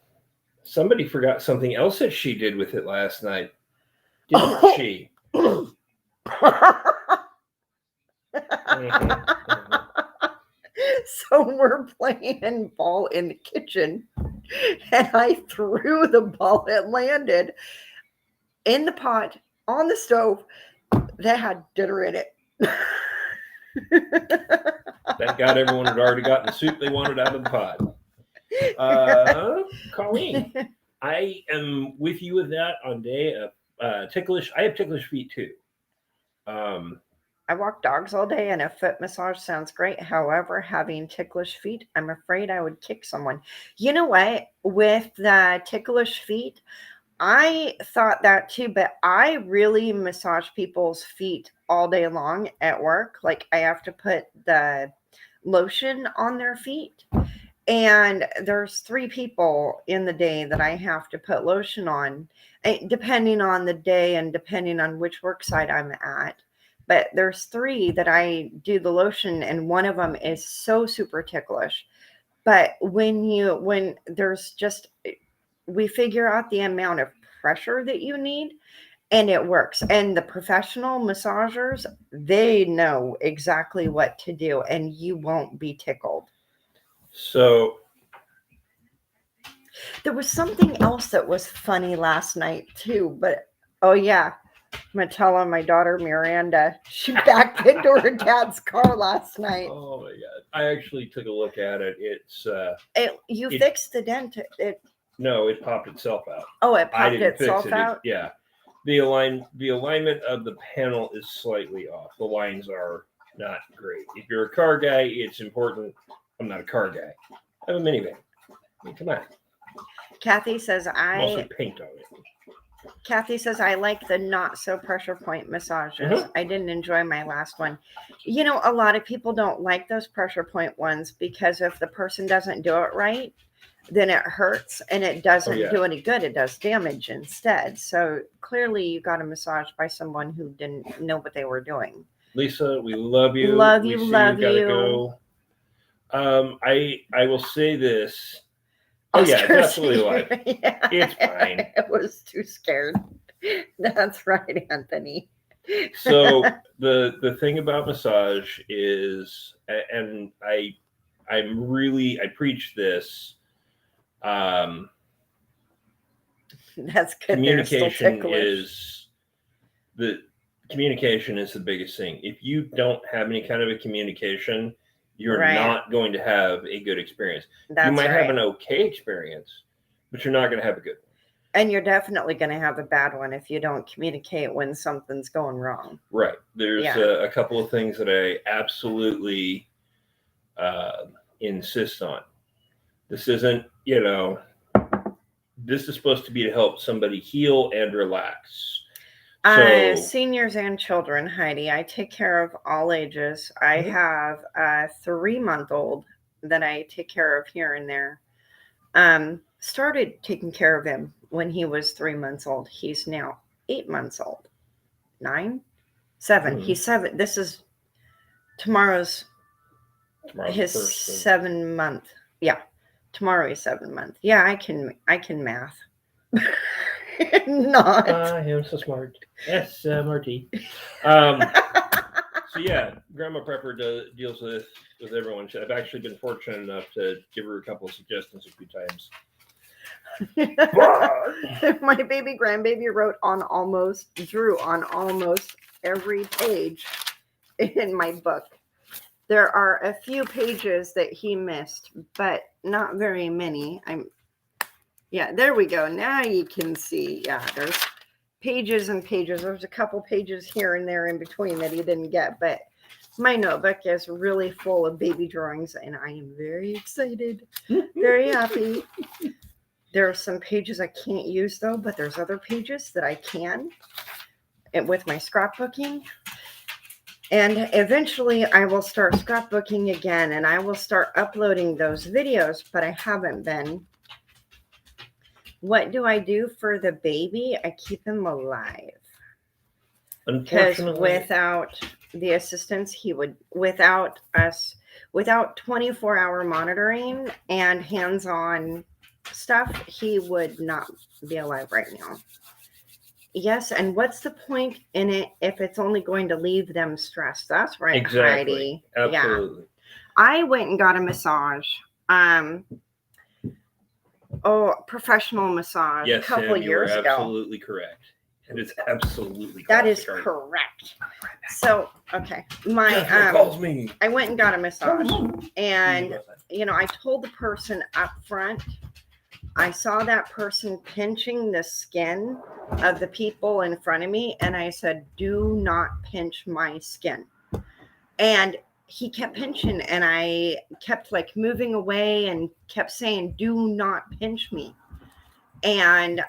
somebody forgot something else that she did with it last night, didn't she? Mhm. So we're playing ball in the kitchen, and I threw the ball. It landed in the pot on the stove that had dinner in it. Thank God everyone had already gotten the soup they wanted out of the pot. Colleen, I am with you with that on day of ticklish. I have ticklish feet too. I walk dogs all day, and a foot massage sounds great. However, having ticklish feet, I'm afraid I would kick someone. You know what? With the ticklish feet, I thought that too, but I really massage people's feet all day long at work. Like, I have to put the lotion on their feet. And there's 3 people in the day that I have to put lotion on, depending on the day and depending on which work site I'm at. But there's 3 that I do the lotion, and one of them is so super ticklish. But when there's just, we figure out the amount of pressure that you need, and it works. And the professional massagers, they know exactly what to do, and you won't be tickled. So There was something else that was funny last night too, but oh yeah, Matella, my daughter Miranda, she backed into her dad's car last night. oh my God, I actually took a look at it. It's You It- fixed the dent. no, it popped itself out. It I popped didn't fix itself it. out. Yeah, the alignment of the panel is slightly off. The lines are not great. If you're a car guy, it's important. I'm not a car guy. I have a minivan. I mean, come on. Kathy says Mostly paint on it. I like the not so pressure point massages. Mhm. I didn't enjoy my last one. You know, a lot of people don't like those pressure point ones because if the person doesn't do it right, then it hurts and it doesn't yeah. do any good. It does damage instead. So clearly you got a massage by someone who didn't know what they were doing. Lisa, we love you. Love We you, see love gotta you. go. I will say this. Oh yeah, it's Oscar's absolutely alive. yeah. It's fine. I was too scared. That's right, Anthony. So the thing about massage is, and I preach this. That's good. They're still Communication ticklish. communication is the biggest thing. If you don't have any kind of a communication, you're Right. not going to have a good experience. That's You might right. have an okay experience, but you're not going to have a good one. And you're definitely going to have a bad one if you don't communicate when something's going wrong. Right. There's Yeah. a couple of things that I absolutely insist on. This isn't, this is supposed to be to help somebody heal and relax. So, Seniors and children, Heidi. I take care of all ages. I Mhm. have a 3-month-old that I take care of here and there. Started taking care of him when he was 3 months old. He's now 8 months old. 9? 7. Mhm. He's 7. This is tomorrow's tomorrow's his the first, so- 7-month. Yeah. Tomorrow is 7 month. Yeah, I can math. Not. I am so smart. SMRT. So yeah, Grandma Prepper deals with everyone. I've actually been fortunate enough to give her a couple of suggestions a few times. My baby grandbaby drew on almost every page in my book. There are a few pages that he missed, but not very many. Yeah, there we go. Now you can see. Yeah, there's pages and pages. There's a couple pages here and there in between that he didn't get, but my notebook is really full of baby drawings, and I am very excited, very happy. There are some pages I can't use though, but there's other pages that I can. And with my scrapbooking, And eventually I will start scrapbooking again and I will start uploading those videos, but I haven't been. What do I do for the baby? I keep him alive. Because Unfortunately, without the assistance, without 24-hour monitoring and hands-on stuff, he would not be alive right now. Yes, and what's the point in it if it's only going to leave them stressed? That's right, exactly. Heidi. Yeah. Absolutely. I went and got a massage. Professional massage Yes, a couple Sam, you are years ago. absolutely correct. It is absolutely That is correct. correct. So, okay. Jeff calls me. I went and got a massage, and I told the person up front, I saw that person pinching the skin of the people in front of me, and I said, do not pinch my skin. And he kept pinching, and I kept like moving away and kept saying, do not pinch me. And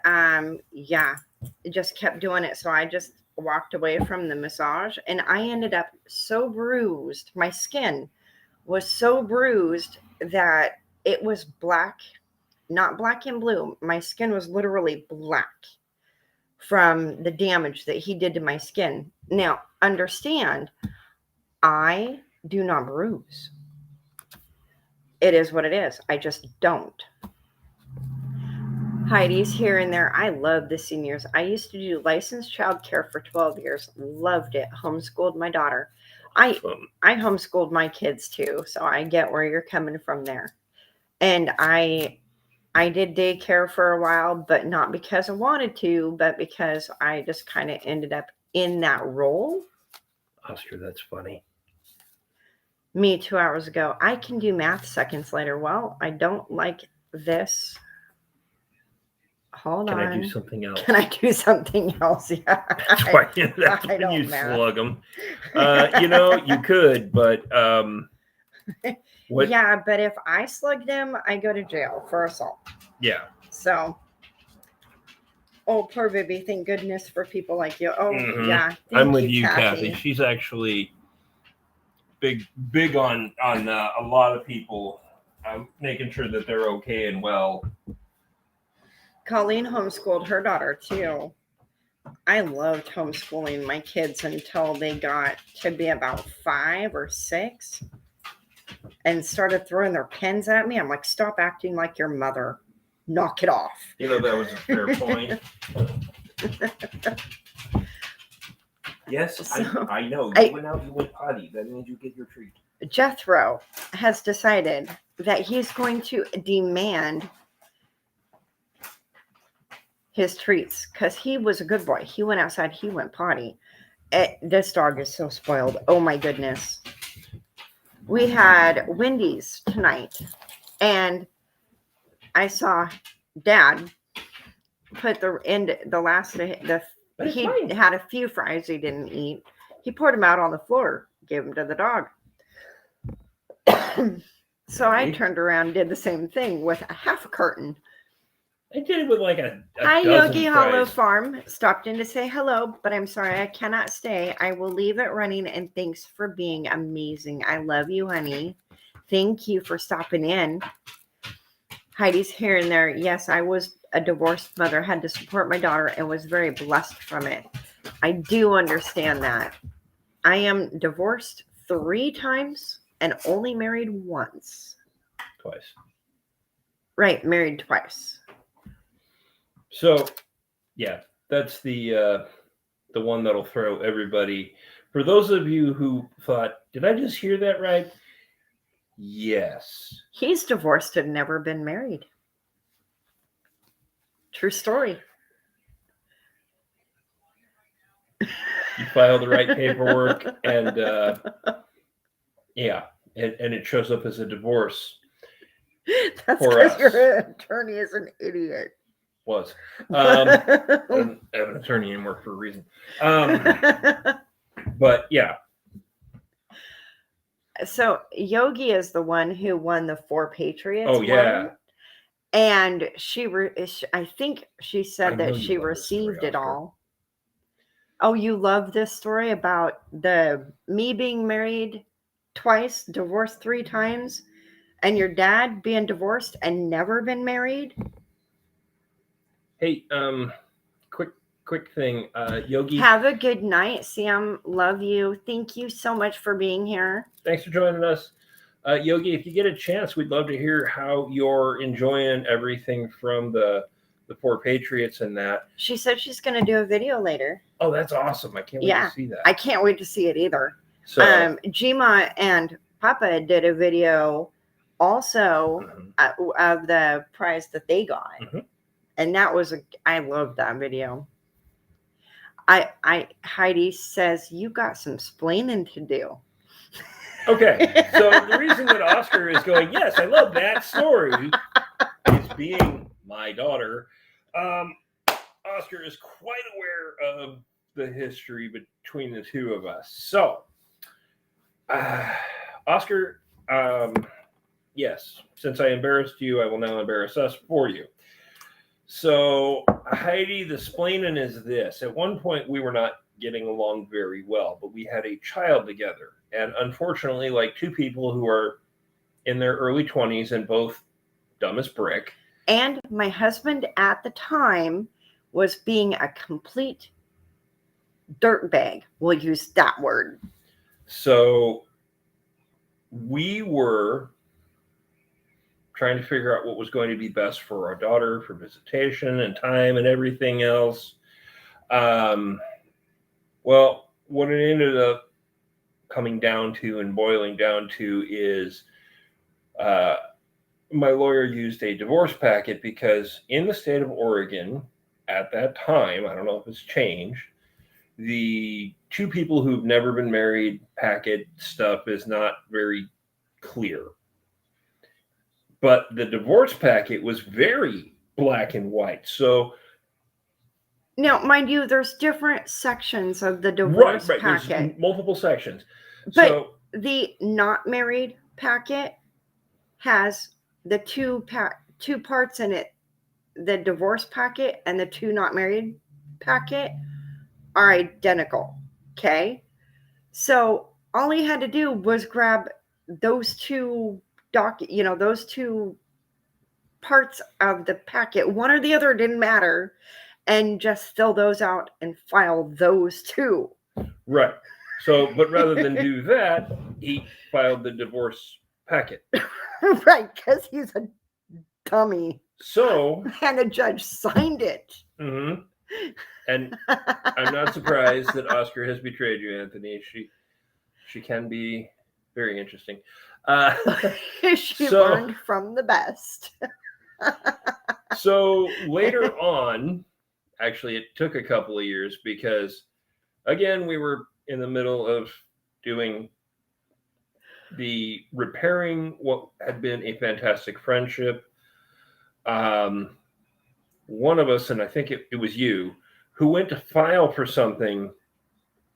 it just kept doing it. So I just walked away from the massage, and I ended up so bruised. My skin was so bruised that it was black. Not black and blue. My skin was literally black from the damage that he did to my skin. Now, understand, I do not bruise. It is what it is. I just don't. Heidi's here and there. I love the seniors. I used to do licensed childcare for 12 years. Loved it. Homeschooled my daughter. I homeschooled my kids too, so I get where you're coming from there. And I did daycare for a while, but not because I wanted to, but because I just kind of ended up in that role. Oscar, that's funny. Me 2 hours ago. I can do math seconds later. Well, I don't like this. Hold on. Can I do something else? Can I do something else? Yeah. That's why that's when you slug them. You could, but what? Yeah, but if I slug them, I go to jail for assault. Yeah. So, oh, poor baby. Thank goodness for people like you. Oh, yeah. I'm with you, Kathy. She's actually big on a lot of people, making sure that they're okay and well. Colleen homeschooled her daughter too. I loved homeschooling my kids until they got to be about 5 or 6 and started throwing their pens at me. I'm like, stop acting like your mother. Knock it off. That was a fair point. Yes, So, I know. You went out, you went potty. That means you get your treat. Jethro has decided that he's going to demand his treats because he was a good boy. He went outside. He went potty. This dog is so spoiled. Oh my goodness. We had Wendy's tonight, and I saw Dad put he had a few fries he didn't eat. He poured them out on the floor, gave them to the dog. So I turned around and did the same thing with a half a carton. I did it with like a Hi, dozen Yogi fries. Hollow Farm. Stopped in to say hello, but I'm sorry I cannot stay. I will leave it running, and thanks for being amazing. I love you, honey. Thank you for stopping in. Heidi's here and there. Yes, I was a divorced mother, had to support my daughter, and was very blessed from it. I do understand that. I am divorced 3 times and only married once. Twice. Right, married twice. So, yeah, that's the one that'll throw everybody. For those of you who thought, did I just hear that right? Yes. He's divorced and never been married. True story. You file the right paperwork, and and it shows up as a divorce. That's For because us. your attorney is an idiot. Was. I don't have an attorney anymore for a reason. But yeah. So Yogi is the one who won the 4 Patriots. Oh, yeah. one. And I think she said I know that you she love this story, received it Oscar. all. Oh, you love this story about me being married twice, divorced 3 times, and your dad being divorced and never been married? Hey, quick thing. Yogi, Have a good night, Sam. Love you. Thank you so much for being here. thanks for joining us. Yogi, if you get a chance, we'd love to hear how you're enjoying everything from the Poor Patriots and that. She said she's going to do a video later. Oh, that's awesome. I can't wait Yeah, to see that. I can't wait to see it either. So, Jima and Papa did a video also mhm. of the prize that they got. Mhm. And that was I love that video. Heidi says you got some splaining to do. Okay, so the reason that Oscar is going, yes, I love that story, is being my daughter. Oscar is quite aware of the history between the two of us. So, Oscar, yes, since I embarrassed you, I will now embarrass us for you. So, Heidi, the splaining is this. At one point, we were not getting along very well, but we had a child together. And unfortunately, like two people who are in their early 20s and both dumb as brick. And my husband at the time was being a complete dirtbag. We'll use that word. So we were trying to figure out what was going to be best for our daughter for visitation and time and everything else. Well, what it ended up coming down to and boiling down to is my lawyer used a divorce packet because in the state of Oregon at that time, I don't know if it's changed, the two people who've never been married packet stuff is not very clear. But the divorce packet was very black and white. So now, mind you, there's different sections of the divorce packet. There's multiple sections. But So the not married packet has the two parts in it. The divorce packet and the two not married packet are identical. Okay. So all he had to do was grab those two those two parts of the packet, one or the other, didn't matter, and just fill those out and file those two. right. So, but rather than do that, he filed the divorce packet. Right, because he's a dummy. So, And a judge signed it. mhm. And I'm not surprised that Oscar has betrayed you, Anthony. She can be very interesting. She So- learned from the best. So later on, actually, it took a couple of years because, again, we were in the middle of doing the repairing what had been a fantastic friendship. One of us, and I think it was you, who went to file for something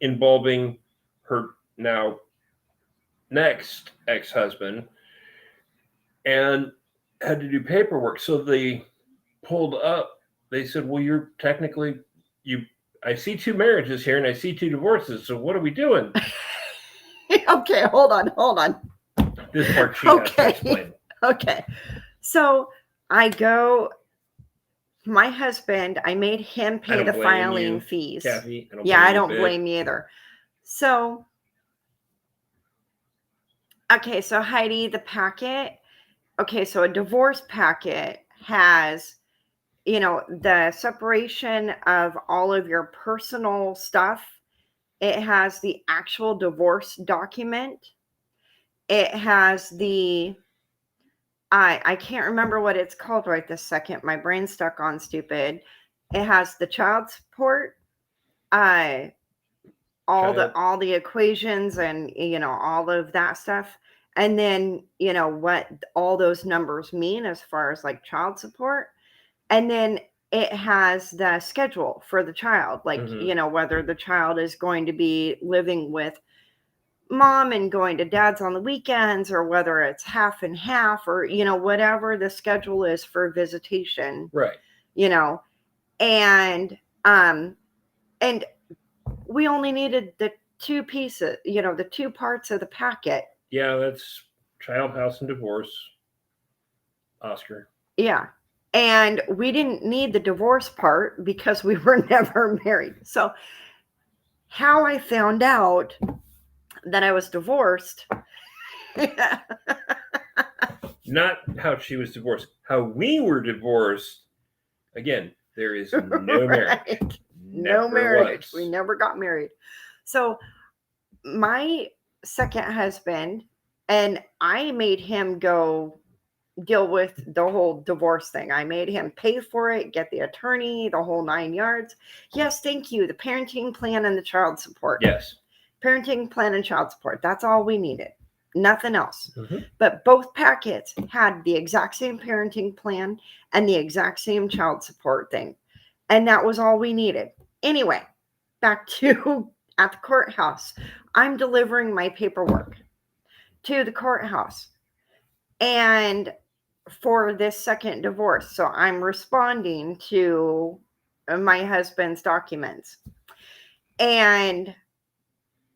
involving her now next ex-husband and had to do paperwork. So they pulled up, they said, well, you're technically, I see 2 marriages here and I see 2 divorces. So what are we doing? Okay, hold on. This part she has to explain. Okay. So I go, my husband, I made him I pay don't the blame filing you, fees. Kathy, I don't you a bit. blame you either. So, okay, so Heidi, the packet. Okay, so a divorce packet has, the separation of all of your personal stuff. It has the actual divorce document. It has the, I can't remember what it's called right this second. My brain's stuck on stupid. It has the child support, all the equations and, all of that stuff. And then, what all those numbers mean as far as like child support. And then it has the schedule for the child, like, whether the child is going to be living with mom and going to dad's on the weekends, or whether it's half and half, or, whatever the schedule is for visitation. Right. And we only needed the two pieces, the two parts of the packet. Yeah, that's child, house, and divorce. Oscar. Yeah. And we didn't need the divorce part because we were never married. So how I found out that I was divorced. Not how she was divorced. How we were divorced. Again, there is no marriage. Right. No Never marriage. was. We never got married. So my second husband, and I made him go deal with the whole divorce thing. I made him pay for it, get the attorney, the whole 9 yards. Yes, thank you. The parenting plan and the child support. Yes. Parenting plan and child support. That's all we needed. Nothing else. Mm-hmm. But both packets had the exact same parenting plan and the exact same child support thing. And that was all we needed. Anyway, back to at the courthouse. I'm delivering my paperwork to the courthouse. And for this second divorce. So I'm responding to my husband's documents. And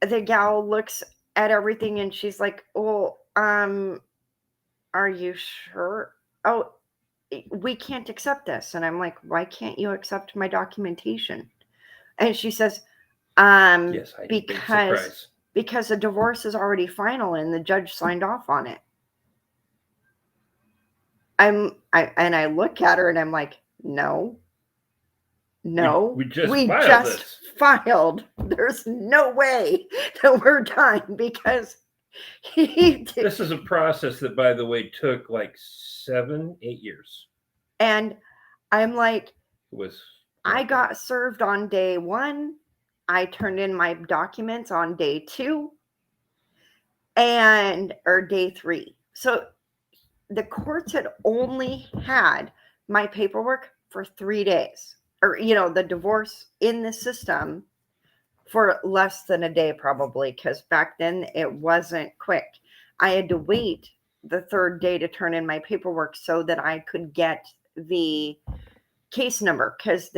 the gal looks at everything and she's like, well, are you sure? Oh, we can't accept this. And I'm like, why can't you accept my documentation? And she says, Yes, I because the divorce is already final and the judge signed off on it. I look at her and I'm like, no. We just filed. There's no way that we're done because this is a process that, by the way, took like 7-8 years. And I'm like, I got got served on day 1. I turned in my documents on day 2 or day 3. So the courts had only had my paperwork for 3 days, or, the divorce in the system for less than a day, probably, because back then it wasn't quick. I had to wait the 3rd day to turn in my paperwork so that I could get the case number, because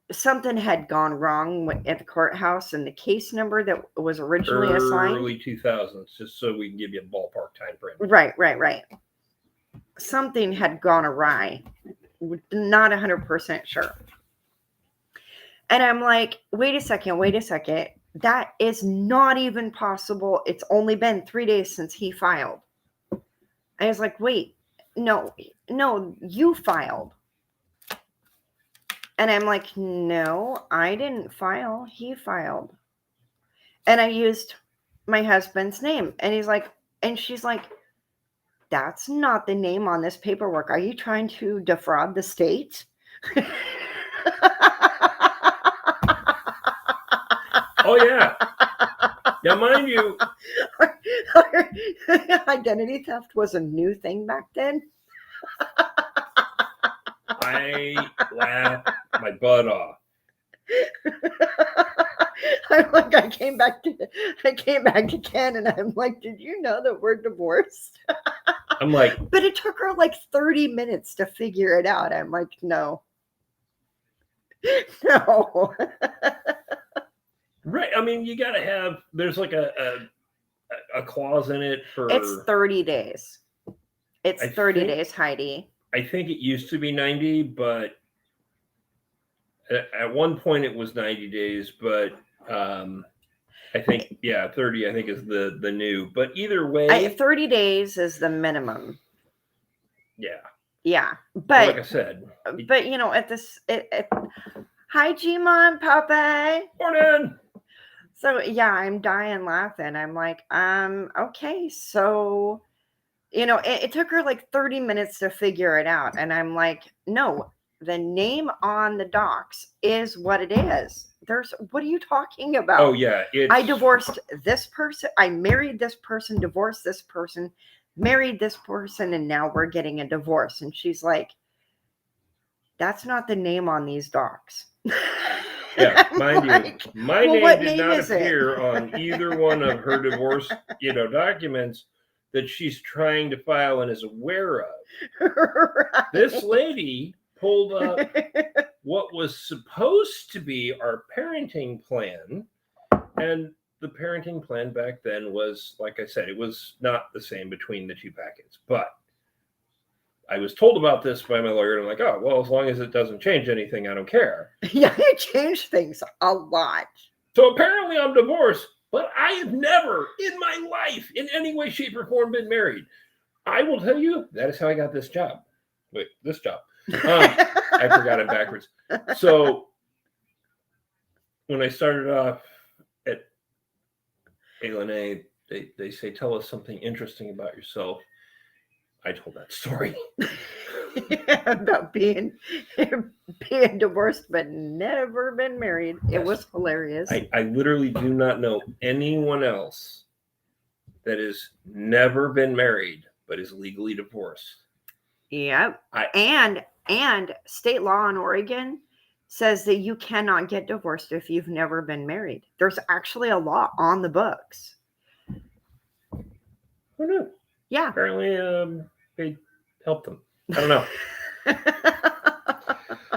something had gone wrong at the courthouse, and the case number that was originally assigned. Early 2000s, just so we can give you a ballpark time frame. Right. Something had gone awry. Not 100% sure. And I'm like, wait a second. That is not even possible. It's only been 3 days since he filed. I was like, wait, no, you filed. And I'm like, no, I didn't file. He filed. And I used my husband's name. And she's like, that's not the name on this paperwork. Are you trying to defraud the state? Oh, yeah. Now, mind you, identity theft was a new thing back then. I laughed my butt off. I'm like, I came back to Ken, and I'm like, did you know that we're divorced? I'm like, but it took her like 30 minutes to figure it out. I'm like, no. Right. I mean, you got to have, there's like a clause in it for. It's 30 days. It's 30 days, Heidi. I think it used to be 90, but at one point it was 90 days, but I think, 30, I think is the new, but either way. 30 days is the minimum. Yeah. Yeah. But like I said. But, at this, hi, G-Mon, Papa. Morning. So, yeah, I'm dying laughing. I'm like, okay, so, it took her like 30 minutes to figure it out. And I'm like, no, the name on the docs is what it is. What are you talking about? Oh, yeah. I divorced this person. I married this person, divorced this person, married this person, and now we're getting a divorce. And she's like, that's not the name on these docs. Yeah, mind you, my name did not appear it? on either one of her divorce, documents that she's trying to file and is aware of. Right. This lady pulled up what was supposed to be our parenting plan. And the parenting plan back then was, like I said, it was not the same between the two packets. But I was told about this by my lawyer, and I'm like, oh, well, as long as it doesn't change anything, I don't care. Yeah, it changed things a lot. So apparently I'm divorced, but I have never in my life, in any way, shape, or form, been married. I will tell you, that is how I got this job. Wait, this job. I forgot it backwards. So when I started off at A&A, they say, tell us something interesting about yourself. I told that story. About being divorced but never been married. It was hilarious. I literally do not know anyone else that has never been married but is legally divorced. Yep. And state law in Oregon says that you cannot get divorced if you've never been married. There's actually a law on the books. Who knew? Yeah. Apparently, they helped them. I don't know.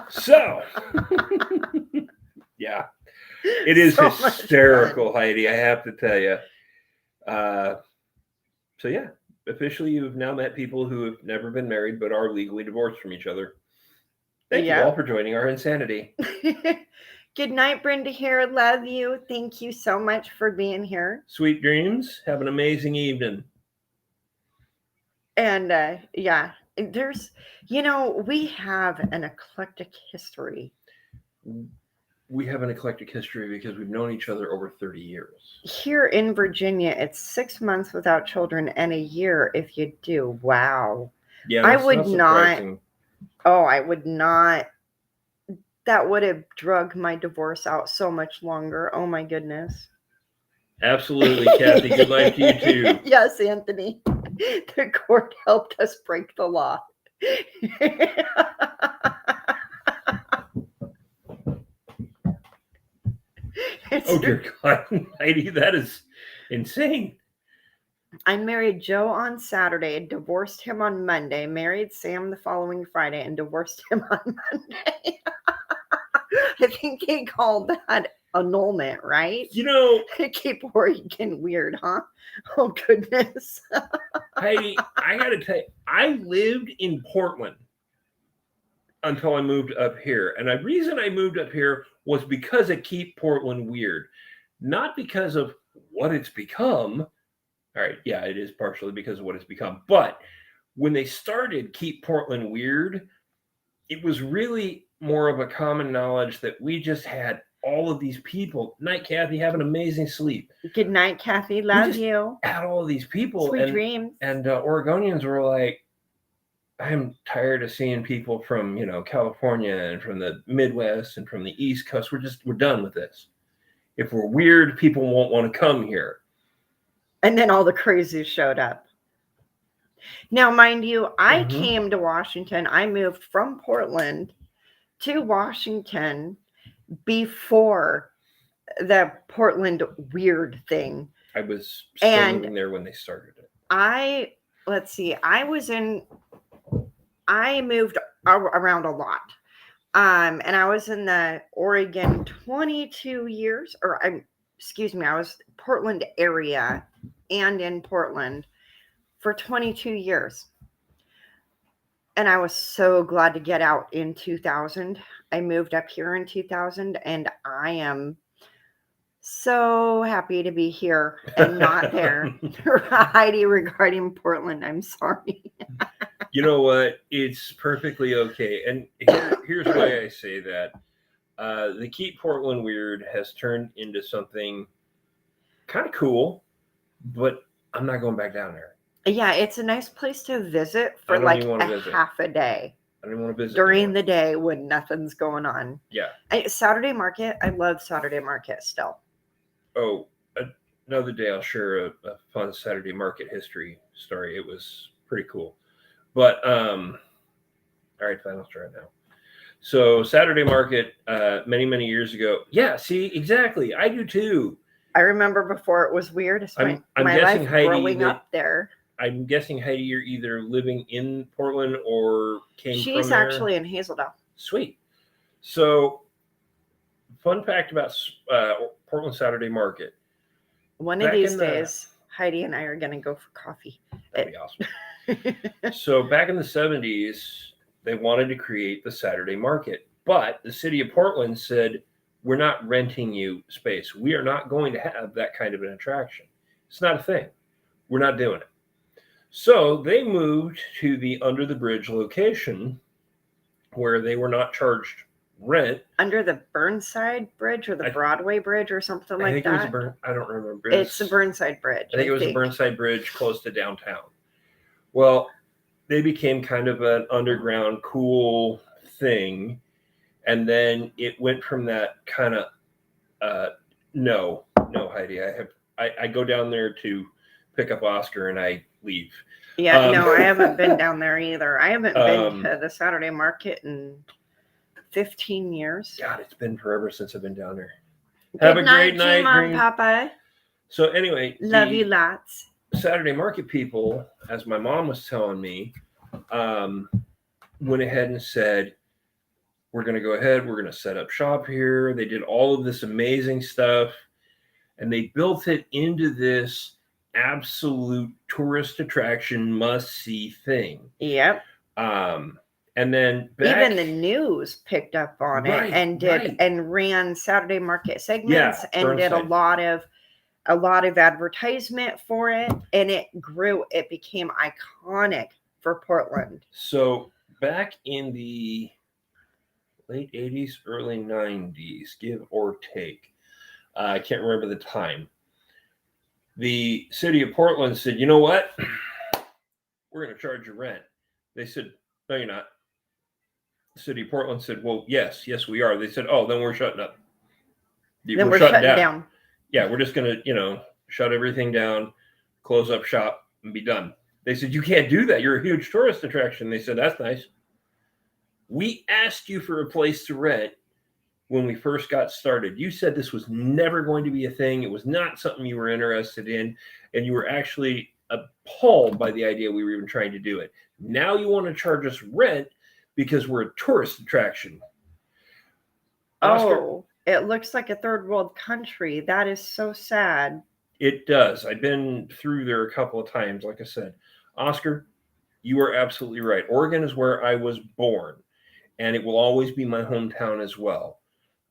So, yeah, it is So much hysterical, Heidi. I have to tell you. So yeah, officially, you've now met people who have never been married but are legally divorced from each other. Thank you all for joining our insanity. Good night, Brenda here. Love you. Thank you so much for being here. Sweet dreams. Have an amazing evening. And yeah, there's, we have an eclectic history. We have an eclectic history because we've known each other over 30 years. Here in Virginia, it's 6 months without children and a year if you do. Wow. Yeah, I that's would not surprising. I would not. That would have drugged my divorce out so much longer. Oh my goodness. Absolutely, Kathy. Good night to you too. Yes, Anthony. The court helped us break the law. Oh dear God, Heidi, that is insane. I married Joe on Saturday, divorced him on Monday, married Sam the following Friday, and divorced him on Monday. I think he called that annulment, right? Keep Oregon weird, huh? Oh, goodness. Heidi, I got to tell you, I lived in Portland until I moved up here. And the reason I moved up here was because of Keep Portland Weird, not because of what it's become. All right, yeah, it is partially because of what it's become. But when they started Keep Portland Weird, it was really more of a common knowledge that we just had all of these people. Night, Kathy, have an amazing sleep. Good night, Kathy. Love you. Had all of these people. Sweet dreams. And Oregonians were like, I'm tired of seeing people from, California and from the Midwest and from the East Coast. We're done with this. If we're weird, people won't want to come here. And then all the crazies showed up. Now, mind you, I came to Washington. I moved from Portland to Washington before the Portland weird thing. I was still living there when they started it. I moved around a lot. And I was in the Oregon 22 years, I was Portland area and in Portland for 22 years. And I was so glad to get out in 2000. I moved up here in 2000, and I am so happy to be here and not there. Heidi, regarding Portland, I'm sorry. You know what? It's perfectly okay. And here's why I say that. The Keep Portland Weird has turned into something kind of cool, but I'm not going back down there. Yeah, it's a nice place to visit for like half a day. I don't want to visit during the day when nothing's going on. Yeah. Saturday market. I love Saturday market still. Oh, another day I'll share a fun Saturday market history story. It was pretty cool. But all right, fine, I'll try it now. So Saturday market, many, many years ago. Yeah, see, exactly. I do too. I remember before it was weird. It's I'm my guessing, life Heidi, growing up there. I'm guessing, Heidi, you're either living in Portland or came from there. She's actually in Hazeldale. Sweet. So, fun fact about Portland Saturday Market. One of Back these in the- days, Heidi and I are going to go for coffee. That'd be awesome. So back in the 70s, they wanted to create the Saturday Market, but the city of Portland said, we're not renting you space. We are not going to have that kind of an attraction. It's not a thing. We're not doing it. So they moved to the Under the Bridge location where they were not charged rent. Under the Burnside Bridge or the Broadway Bridge or something I like think that. I don't remember. It's the Burnside Bridge. I think it was the Burnside Bridge close to downtown. Well, they became kind of an underground cool thing. And then it went from that kind of, no, Heidi, I go down there to pick up Oscar and I leave. Yeah, no, I haven't been down there either. I haven't been to the Saturday Market in 15 years. God, it's been forever since I've been down there. Good Have a great to you, night, Mom, Green. Papa. So anyway, Love the you lots. Saturday Market people, as my mom was telling me, went ahead and said, we're going to go ahead. We're going to set up shop here. They did all of this amazing stuff, and they built it into this absolute tourist attraction must-see thing. Yep. And then even the news picked up on it and did and ran Saturday Market segments and did a lot of advertisement for it, and it grew. It became iconic for Portland. So back in the late 80s, early 90s, give or take, I can't remember the time, the city of Portland said, you know what? We're going to charge you rent. They said, no, you're not. The city of Portland said, well, yes, we are. They said, oh, then we're shutting up. We're shutting down. Yeah, we're just going to, shut everything down, close up shop, and be done. They said, you can't do that. You're a huge tourist attraction. They said, that's nice. We asked you for a place to rent when we first got started. You said this was never going to be a thing. It was not something you were interested in, and you were actually appalled by the idea we were even trying to do it. Now you want to charge us rent because we're a tourist attraction. Oscar, oh, it looks like a third world country. That is so sad. It does. I've been through there a couple of times. Like I said, Oscar, you are absolutely right. Oregon is where I was born, and it will always be my hometown as well.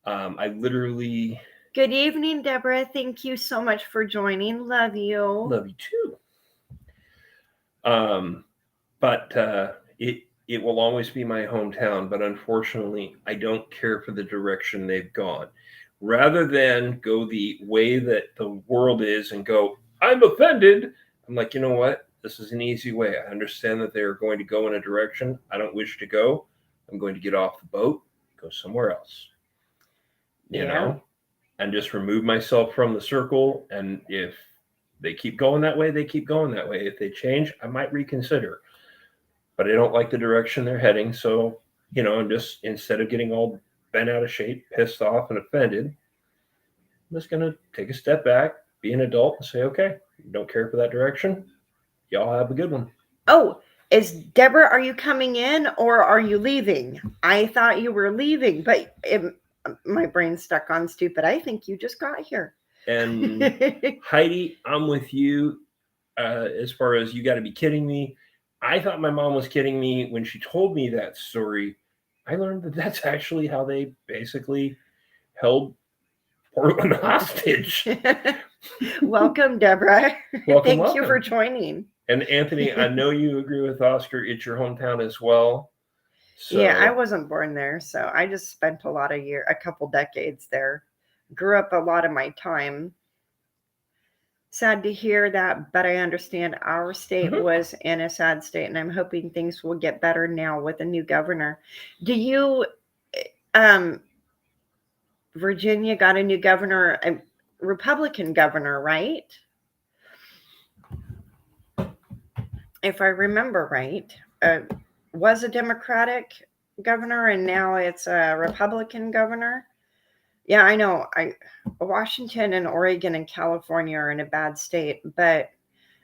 I literally... Good evening, Deborah. Thank you so much for joining. Love you. Love you too. But it will always be my hometown. But unfortunately, I don't care for the direction they've gone. Rather than go the way that the world is and go, I'm offended. I'm like, you know what? This is an easy way. I understand that they're going to go in a direction I don't wish to go. I'm going to get off the boat, go somewhere else. You know, and just remove myself from the circle. And if they keep going that way, they keep going that way. If they change, I might reconsider. But I don't like the direction they're heading. So, I'm just, instead of getting all bent out of shape, pissed off, and offended, I'm just going to take a step back, be an adult, and say, okay, you don't care for that direction. Y'all have a good one. Oh, Deborah, are you coming in or are you leaving? I thought you were leaving, but my brain's stuck on stupid. I think you just got here. And Heidi, I'm with you as far as you got to be kidding me. I thought my mom was kidding me when she told me that story. I learned that that's actually how they basically held Portland hostage. Welcome, Deborah. Welcome. Thank you for joining. And Anthony, I know you agree with Oscar. It's your hometown as well. So, yeah, I wasn't born there, so I just spent a couple decades there. Grew up a lot of my time. Sad to hear that, but I understand our state was in a sad state, and I'm hoping things will get better now with a new governor. Do you, Virginia got a new governor, a Republican governor, right? If I remember right, was a Democratic governor, and now it's a Republican governor. Yeah, I know. Washington and Oregon and California are in a bad state, but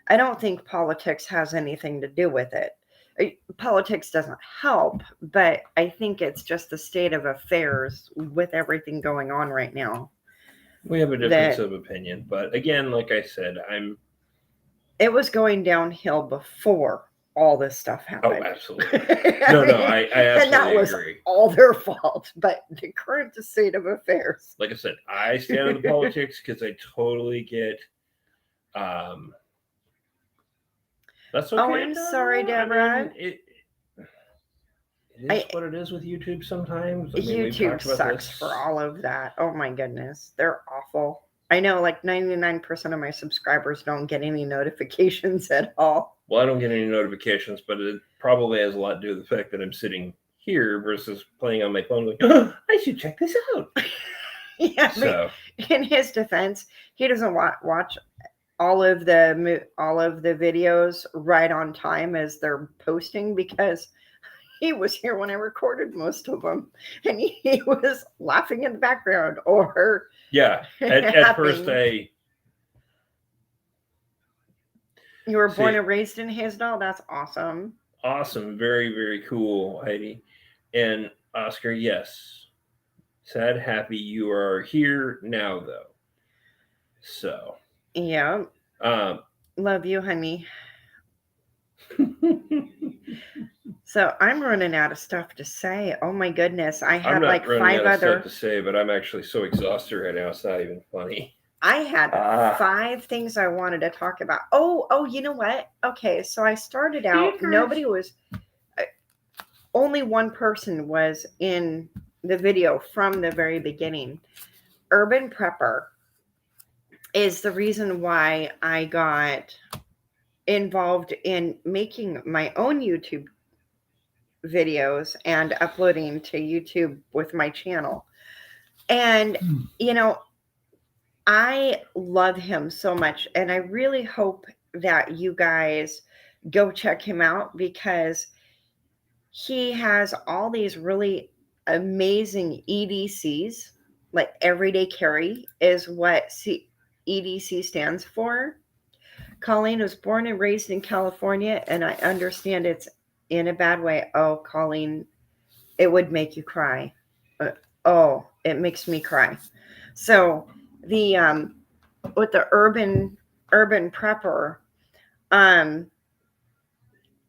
I don't think politics has anything to do with it. Politics doesn't help, but I think it's just the state of affairs with everything going on right now. We have a difference That of opinion, but again, like I said, it was going downhill before all this stuff oh, happened. absolutely. No, I And that absolutely was agree. all their fault. But the current state of affairs. Like I said, I stand on the politics because I totally get. That's okay. Oh, I'm sorry, Deborah. It is what it is with YouTube sometimes. I mean, we've YouTube talked about sucks this. for all of that. Oh my goodness. They're awful. I know like 99% of my subscribers don't get any notifications at all. Well, I don't get any notifications, but it probably has a lot to do with the fact that I'm sitting here versus playing on my phone going, oh, I should check this out. Yeah, So, but in his defense, he doesn't watch all of the videos right on time as they're posting because he was here when I recorded most of them, and he was laughing in the background or yeah, at first You were born See- and raised in Hisdall? That's awesome. awesome, very, very cool, Heidi. And Oscar, yes. Sad, happy you are here now, though. So, Yeah. Love you, honey. So I'm running out of stuff to say. Oh my goodness. I I'm had not like running five out of other stuff to say, but I'm actually so exhausted right now. It's not even funny. I had Ah. 5 things I wanted to talk about. Oh, you know what? Okay, so I started out, nobody was, only one person was in the video from the very beginning. Urban Prepper is the reason why I got involved in making my own YouTube videos and uploading to YouTube with my channel. And, you know, I love him so much, and I really hope that you guys go check him out because he has all these really amazing EDCs. Like everyday carry is what EDC stands for. Colleen was born and raised in California, and I understand it's in a bad way. Oh, Colleen, it would make you cry. It makes me cry. So the with the urban prepper,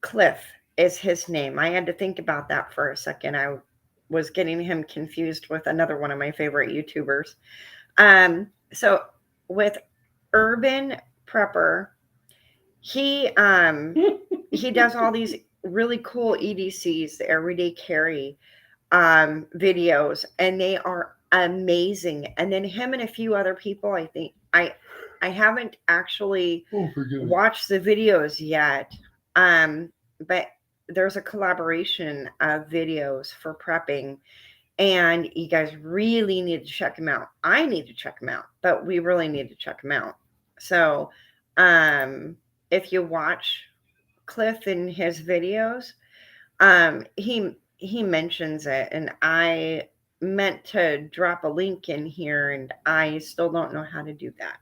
Cliff is his name. I had to think about that for a second. I was getting him confused with another one of my favorite YouTubers. So with Urban Prepper, he does all these really cool EDCs, the everyday carry videos, and they are amazing. And then him and a few other people, I think I haven't actually watched the videos yet, but there's a collaboration of videos for prepping, and you guys really need to check them out. I need to check them out, but we really need to check them out. So if you watch Cliff in his videos, he mentions it, and I meant to drop a link in here, and I still don't know how to do that.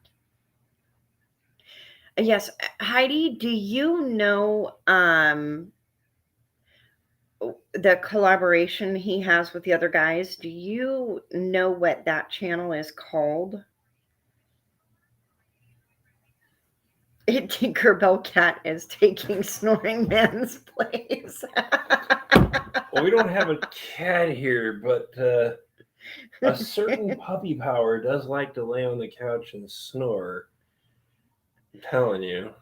Yes, Heidi, do you know the collaboration he has with the other guys? Do you know what that channel is called? Tinkerbell Cat is taking Snoring Man's place. Well, we don't have a cat here, but a certain puppy power does like to lay on the couch and snore. I'm telling you.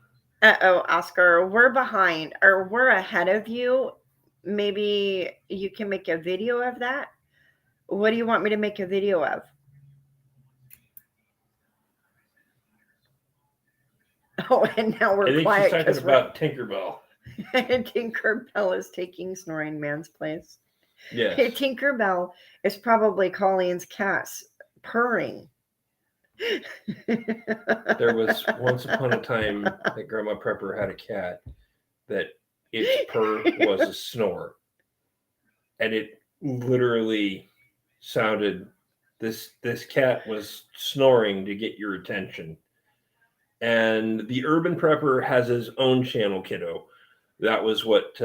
Uh-oh, Oscar, we're behind, or we're ahead of you. Maybe you can make a video of that. What do you want me to make a video of? Oh, and now I we're think quiet she's talking about Tinkerbell. Tinkerbell is taking Snoring Man's place. Yes. Tinkerbell is probably Colleen's cat's purring. There was once upon a time that Grandma Prepper had a cat that its purr was a snore. And it literally sounded, this cat was snoring to get your attention. And the Urban Prepper has his own channel, kiddo. that was what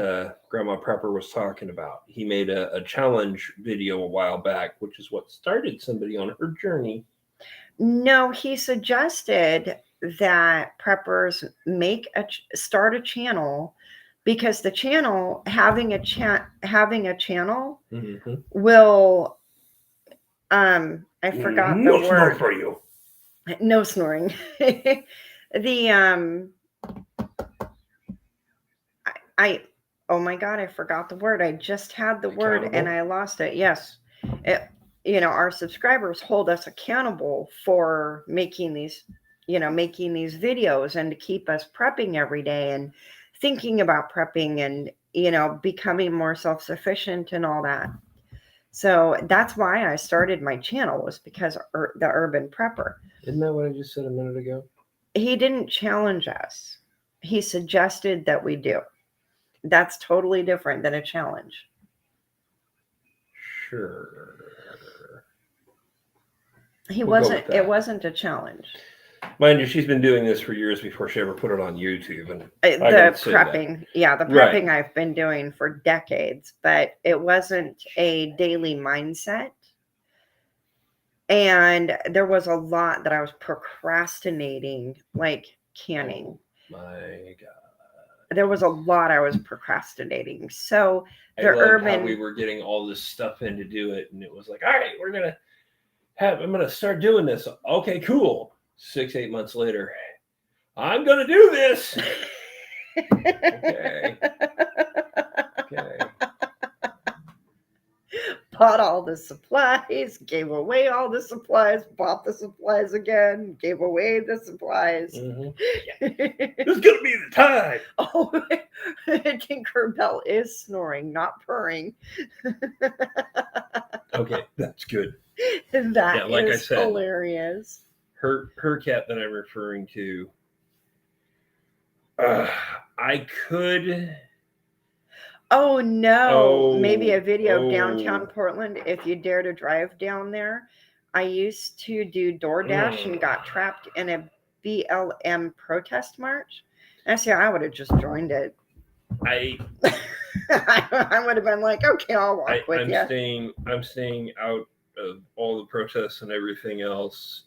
Grandma Prepper was talking about. He made a challenge video a while back, which is what started somebody on her journey. No, he suggested that preppers start a channel, because the channel having a channel Mm-hmm. will I forgot the No snore word. for you. No snoring. The I oh my god, I forgot the word. I just had the word and Accountable? I lost it. Yes. Our subscribers hold us accountable for making these videos, and to keep us prepping every day and thinking about prepping, and becoming more self-sufficient and all that. So that's why I started my channel, was because the Urban Prepper. Isn't that what I just said a minute ago? He didn't challenge us. He suggested that we do. That's totally different than a challenge. Sure. He We'll go wasn't. with that. It wasn't a challenge. Mind you, she's been doing this for years before she ever put it on YouTube. And The didn't say that. prepping, yeah, the Right. prepping I've been doing for decades, but it wasn't a daily mindset. And there was a lot that I was procrastinating, like canning. My God. There was a lot I was procrastinating. So I the love how Urban, we were getting all this stuff in to do it, and it was like, all right, I'm gonna start doing this. Okay, cool. 6-8 months later, I'm gonna do this. Okay. Okay. bought all the supplies, gave away all the supplies, bought the supplies again, gave away the supplies. Mhm. This is gonna be the time. Oh, Tinkerbell is snoring, not purring. Okay, that's good. That Yeah, like I is said. hilarious. Her cat that I'm referring to. I could. Oh no, maybe a Oh, video of downtown oh. Portland. If you dare to drive down there, I used to do DoorDash and got trapped in a BLM protest march. And I say I would have just joined it. I would have been like, okay, I'll walk with I'm you. I'm staying out of all the protests and everything else.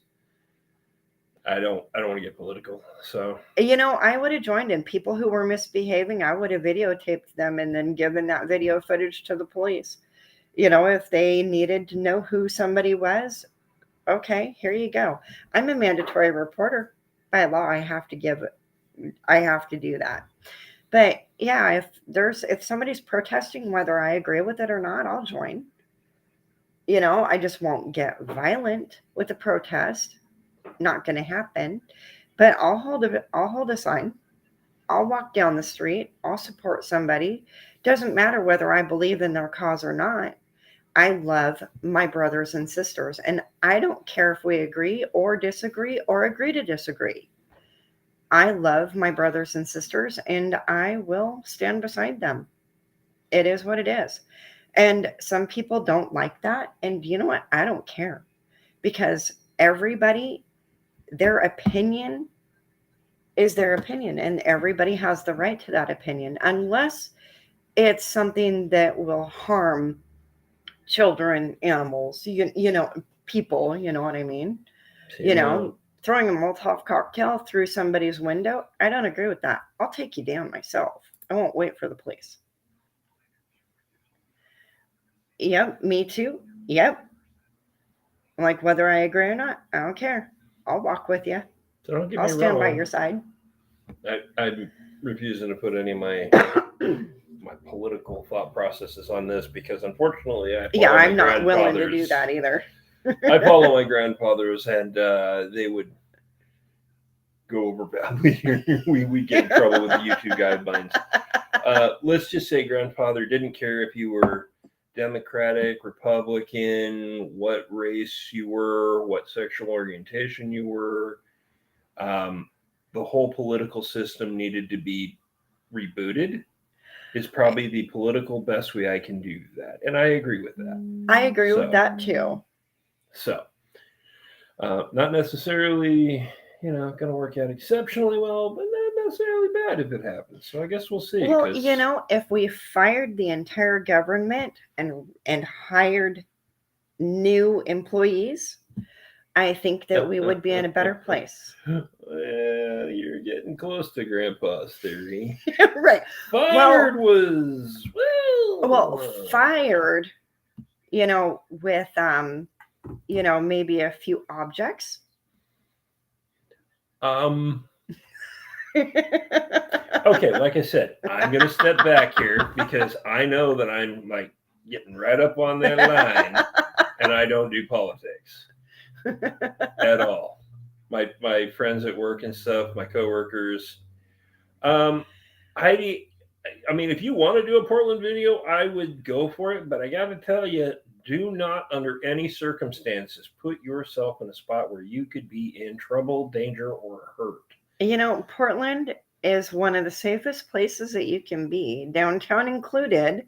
I don't want to get political. So I would have joined in. People who were misbehaving, I would have videotaped them and then given that video footage to the police. If they needed to know who somebody was, okay, here you go. I'm a mandatory reporter. By law, I have to do that. But yeah, if somebody's protesting, whether I agree with it or not, I'll join. I just won't get violent with the protest. Not going to happen. But I'll hold a sign. I'll walk down the street. I'll support somebody. Doesn't matter whether I believe in their cause or not. I love my brothers and sisters, and I don't care if we agree or disagree or agree to disagree. I love my brothers and sisters, and I will stand beside them. It is what it is. And some people don't like that. And you know what? I don't care, because everybody, their opinion is their opinion, and everybody has the right to that opinion, unless it's something that will harm children, animals, people, you know what I mean? Throwing a Molotov cocktail through somebody's window, I don't agree with that. I'll take you down myself. I won't wait for the police. Yep, me too. Yep. Like, whether I agree or not, I don't care. I'll walk with you. So don't get I'll me stand by wrong. your side. I'm refusing to put any of my political thought processes on this, because unfortunately I'm not willing to do that either. I follow my grandfathers, and they would go over badly. we get in trouble with the YouTube guidelines. Let's just say grandfather didn't care if you were Democratic, Republican, what race you were, what sexual orientation you were. The whole political system needed to be rebooted. Is probably the political best way I can do that. And I agree with that. I agree with that too. So, not necessarily, going to work out exceptionally well, but not necessarily bad if it happens. So I guess we'll see. Well, 'cause you know, if we fired the entire government and hired new employees, I think that we would be in a better place. Well, you're getting close to Grandpa's theory. Right. Fired was Well, fired, you know, with you know, maybe a few objects. Okay, like I said, I'm gonna step back here because I know that I'm like getting right up on that line, and I don't do politics at all. My friends at work and stuff, my coworkers. Heidi, I mean, if you want to do a Portland video, I would go for it. But I got to tell you, do not, under any circumstances, put yourself in a spot where you could be in trouble, danger, or hurt. You know, Portland is one of the safest places that you can be, downtown included,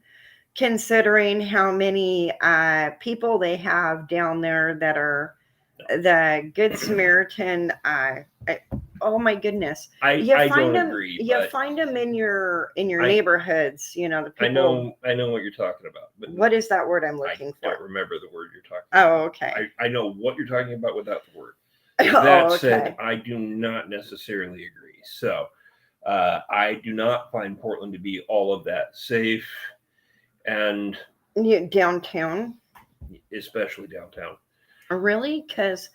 considering how many people they have down there that are the Good Samaritan. Oh my goodness! I don't them. agree. You but find them in your I- neighborhoods. You know the people. I know what you're talking about. But What is that word I'm I looking don't for? remember the word you're talking about. Oh, okay. I know what you're talking about without the word. Oh, That okay. said, I do not necessarily agree. So I do not find Portland to be all of that safe, and Downtown, especially downtown. really? Because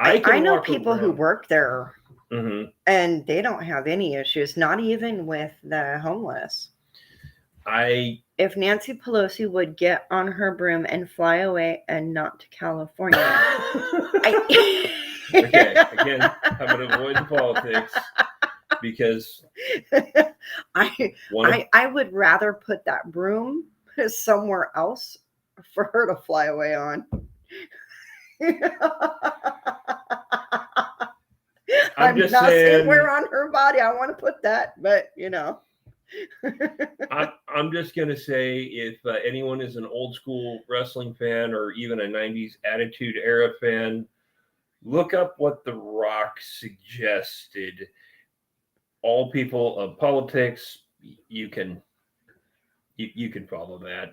can I know walk people who around. work there, Mhm. and they don't have any issues, not even with the homeless. If Nancy Pelosi would get on her broom and fly away and not to California. Okay, again, I'm going to avoid the politics because I would rather put that broom somewhere else for her to fly away on. I'm just not saying saying- where on her body I want to put that, but you know. I'm just going to say if anyone is an old school wrestling fan or even a 90s Attitude Era fan, look up what The Rock suggested. All people of politics, you can follow that.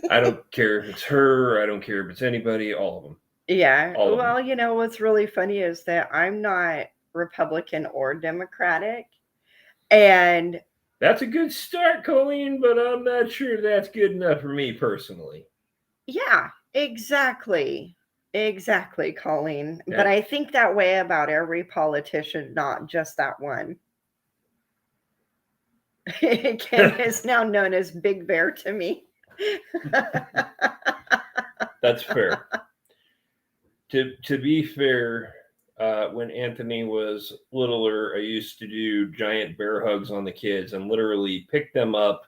I don't care if it's her, I don't care if it's anybody, all of them. Yeah. All of them. Well, you know, what's really funny is that I'm not Republican or Democratic. And That's a good start, Colleen, but I'm not sure that's good enough for me personally. yeah, exactly. Exactly, Colleen. Yeah. But I think that way about every politician, not just that one. Ken is now known as Big Bear to me. That's fair. To be fair, when Anthony was littler, I used to do giant bear hugs on the kids and literally pick them up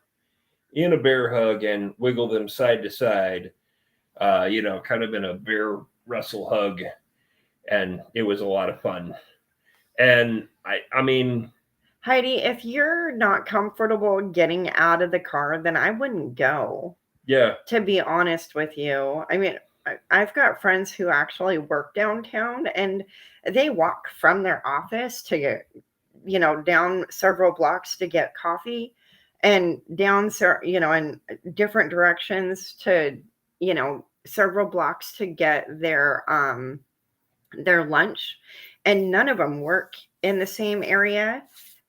in a bear hug and wiggle them side to side, kind of in a bear wrestle hug. And it was a lot of fun. And I mean, Heidi, if you're not comfortable getting out of the car, then I wouldn't go. yeah, To be honest with you. I mean, I've got friends who actually work downtown and they walk from their office to get, down several blocks to get coffee and down, in different directions to, several blocks to get their lunch. And none of them work in the same area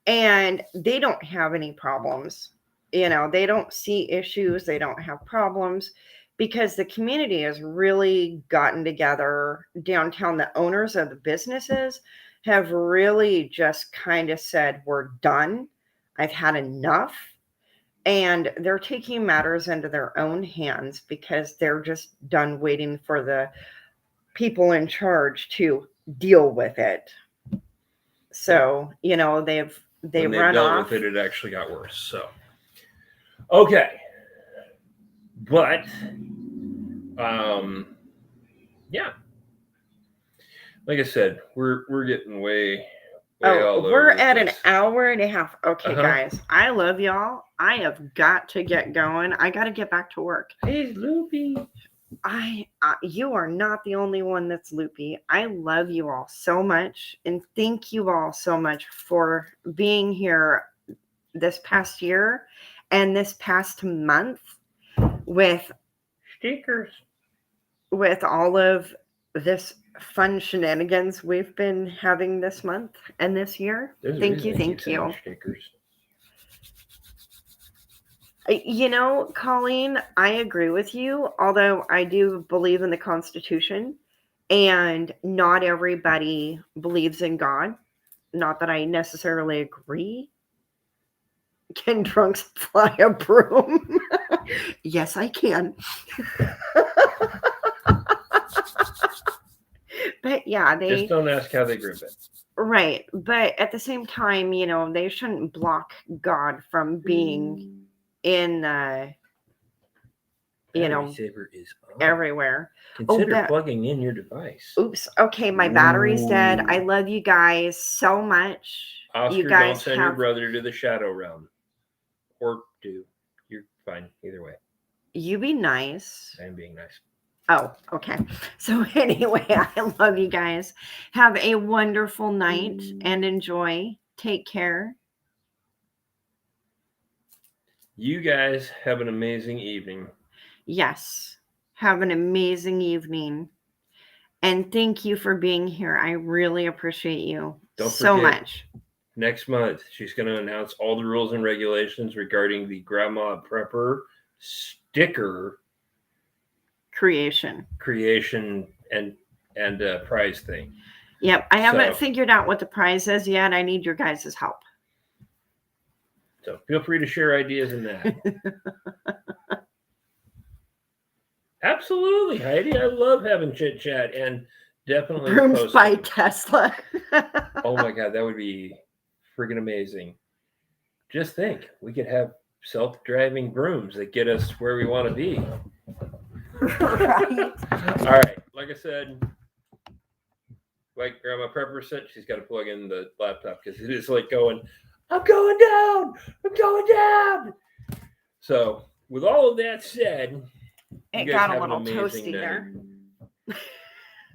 and they don't have any problems. They don't see issues. They don't have problems because the community has really gotten together downtown. The owners of the businesses have really just kind of said, we're done. I've had enough. And they're taking matters into their own hands because they're just done waiting for the people in charge to deal with it. So, they've when they run dealt off. with it actually got worse. So, okay. But, yeah. Like I said, we're getting way all over We're the at an place. hour and a half. Okay, Uh-huh. guys, I love y'all. I have got to get going. I got to get back to work. Hey, Loopy. You are not the only one that's loopy. I love you all so much, and thank you all so much for being here this past year and this past month with Stickers. all of this fun shenanigans we've been having this month and this year. There's a Thank you, reason I keep thank sending you. Stickers. You know, Colleen, I agree with you, although I do believe in the Constitution, and not everybody believes in God. Not that I necessarily agree. Can drunks fly a broom? Yes, I can. But yeah, Just don't ask how they grip it. right. But at the same time, you know, they shouldn't block God from being in, you know, Battery saver is on. everywhere. Consider Beth- plugging in your device. Oops. Okay, my battery's dead. I Ooh. love you guys so much. Oscar, you don't guys send your have brother to the shadow realm. Or do. You're fine either way. you be nice. I'm being nice. Oh, okay. So anyway, I love you guys. Have a wonderful night and enjoy. Take care. You guys have an amazing evening. Yes. Have an amazing evening. And thank you for being here. I really appreciate you Don't so forget, much. Next month, she's going to announce all the rules and regulations regarding the Grandma Prepper sticker Creation. creation and prize thing. Yep. I haven't So- figured out what the prize is yet. I need your guys' help. So feel free to share ideas in that. Absolutely, Heidi. I love having chit chat and definitely Brooms posting. by Tesla. Oh my God, that would be friggin' amazing. Just think, we could have self-driving brooms that get us where we want to be. Right. All right, like I said, like Grandma Prepper said, she's got to plug in the laptop because it is like going, I'm going down, I'm going down. So, with all of that said, It you guys got a have an little amazing toasty night. there.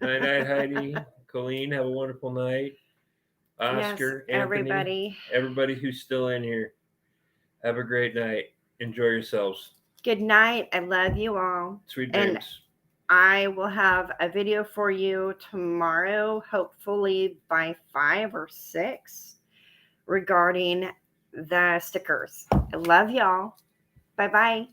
Night, night, Heidi. Colleen, have a wonderful night. Oscar, yes, Anthony, everybody. who's still in here, have a great night. Enjoy yourselves. Good night. I love you all. Sweet And dreams. I will have a video for you tomorrow, hopefully by 5 or 6, regarding the stickers. I love y'all. Bye-bye.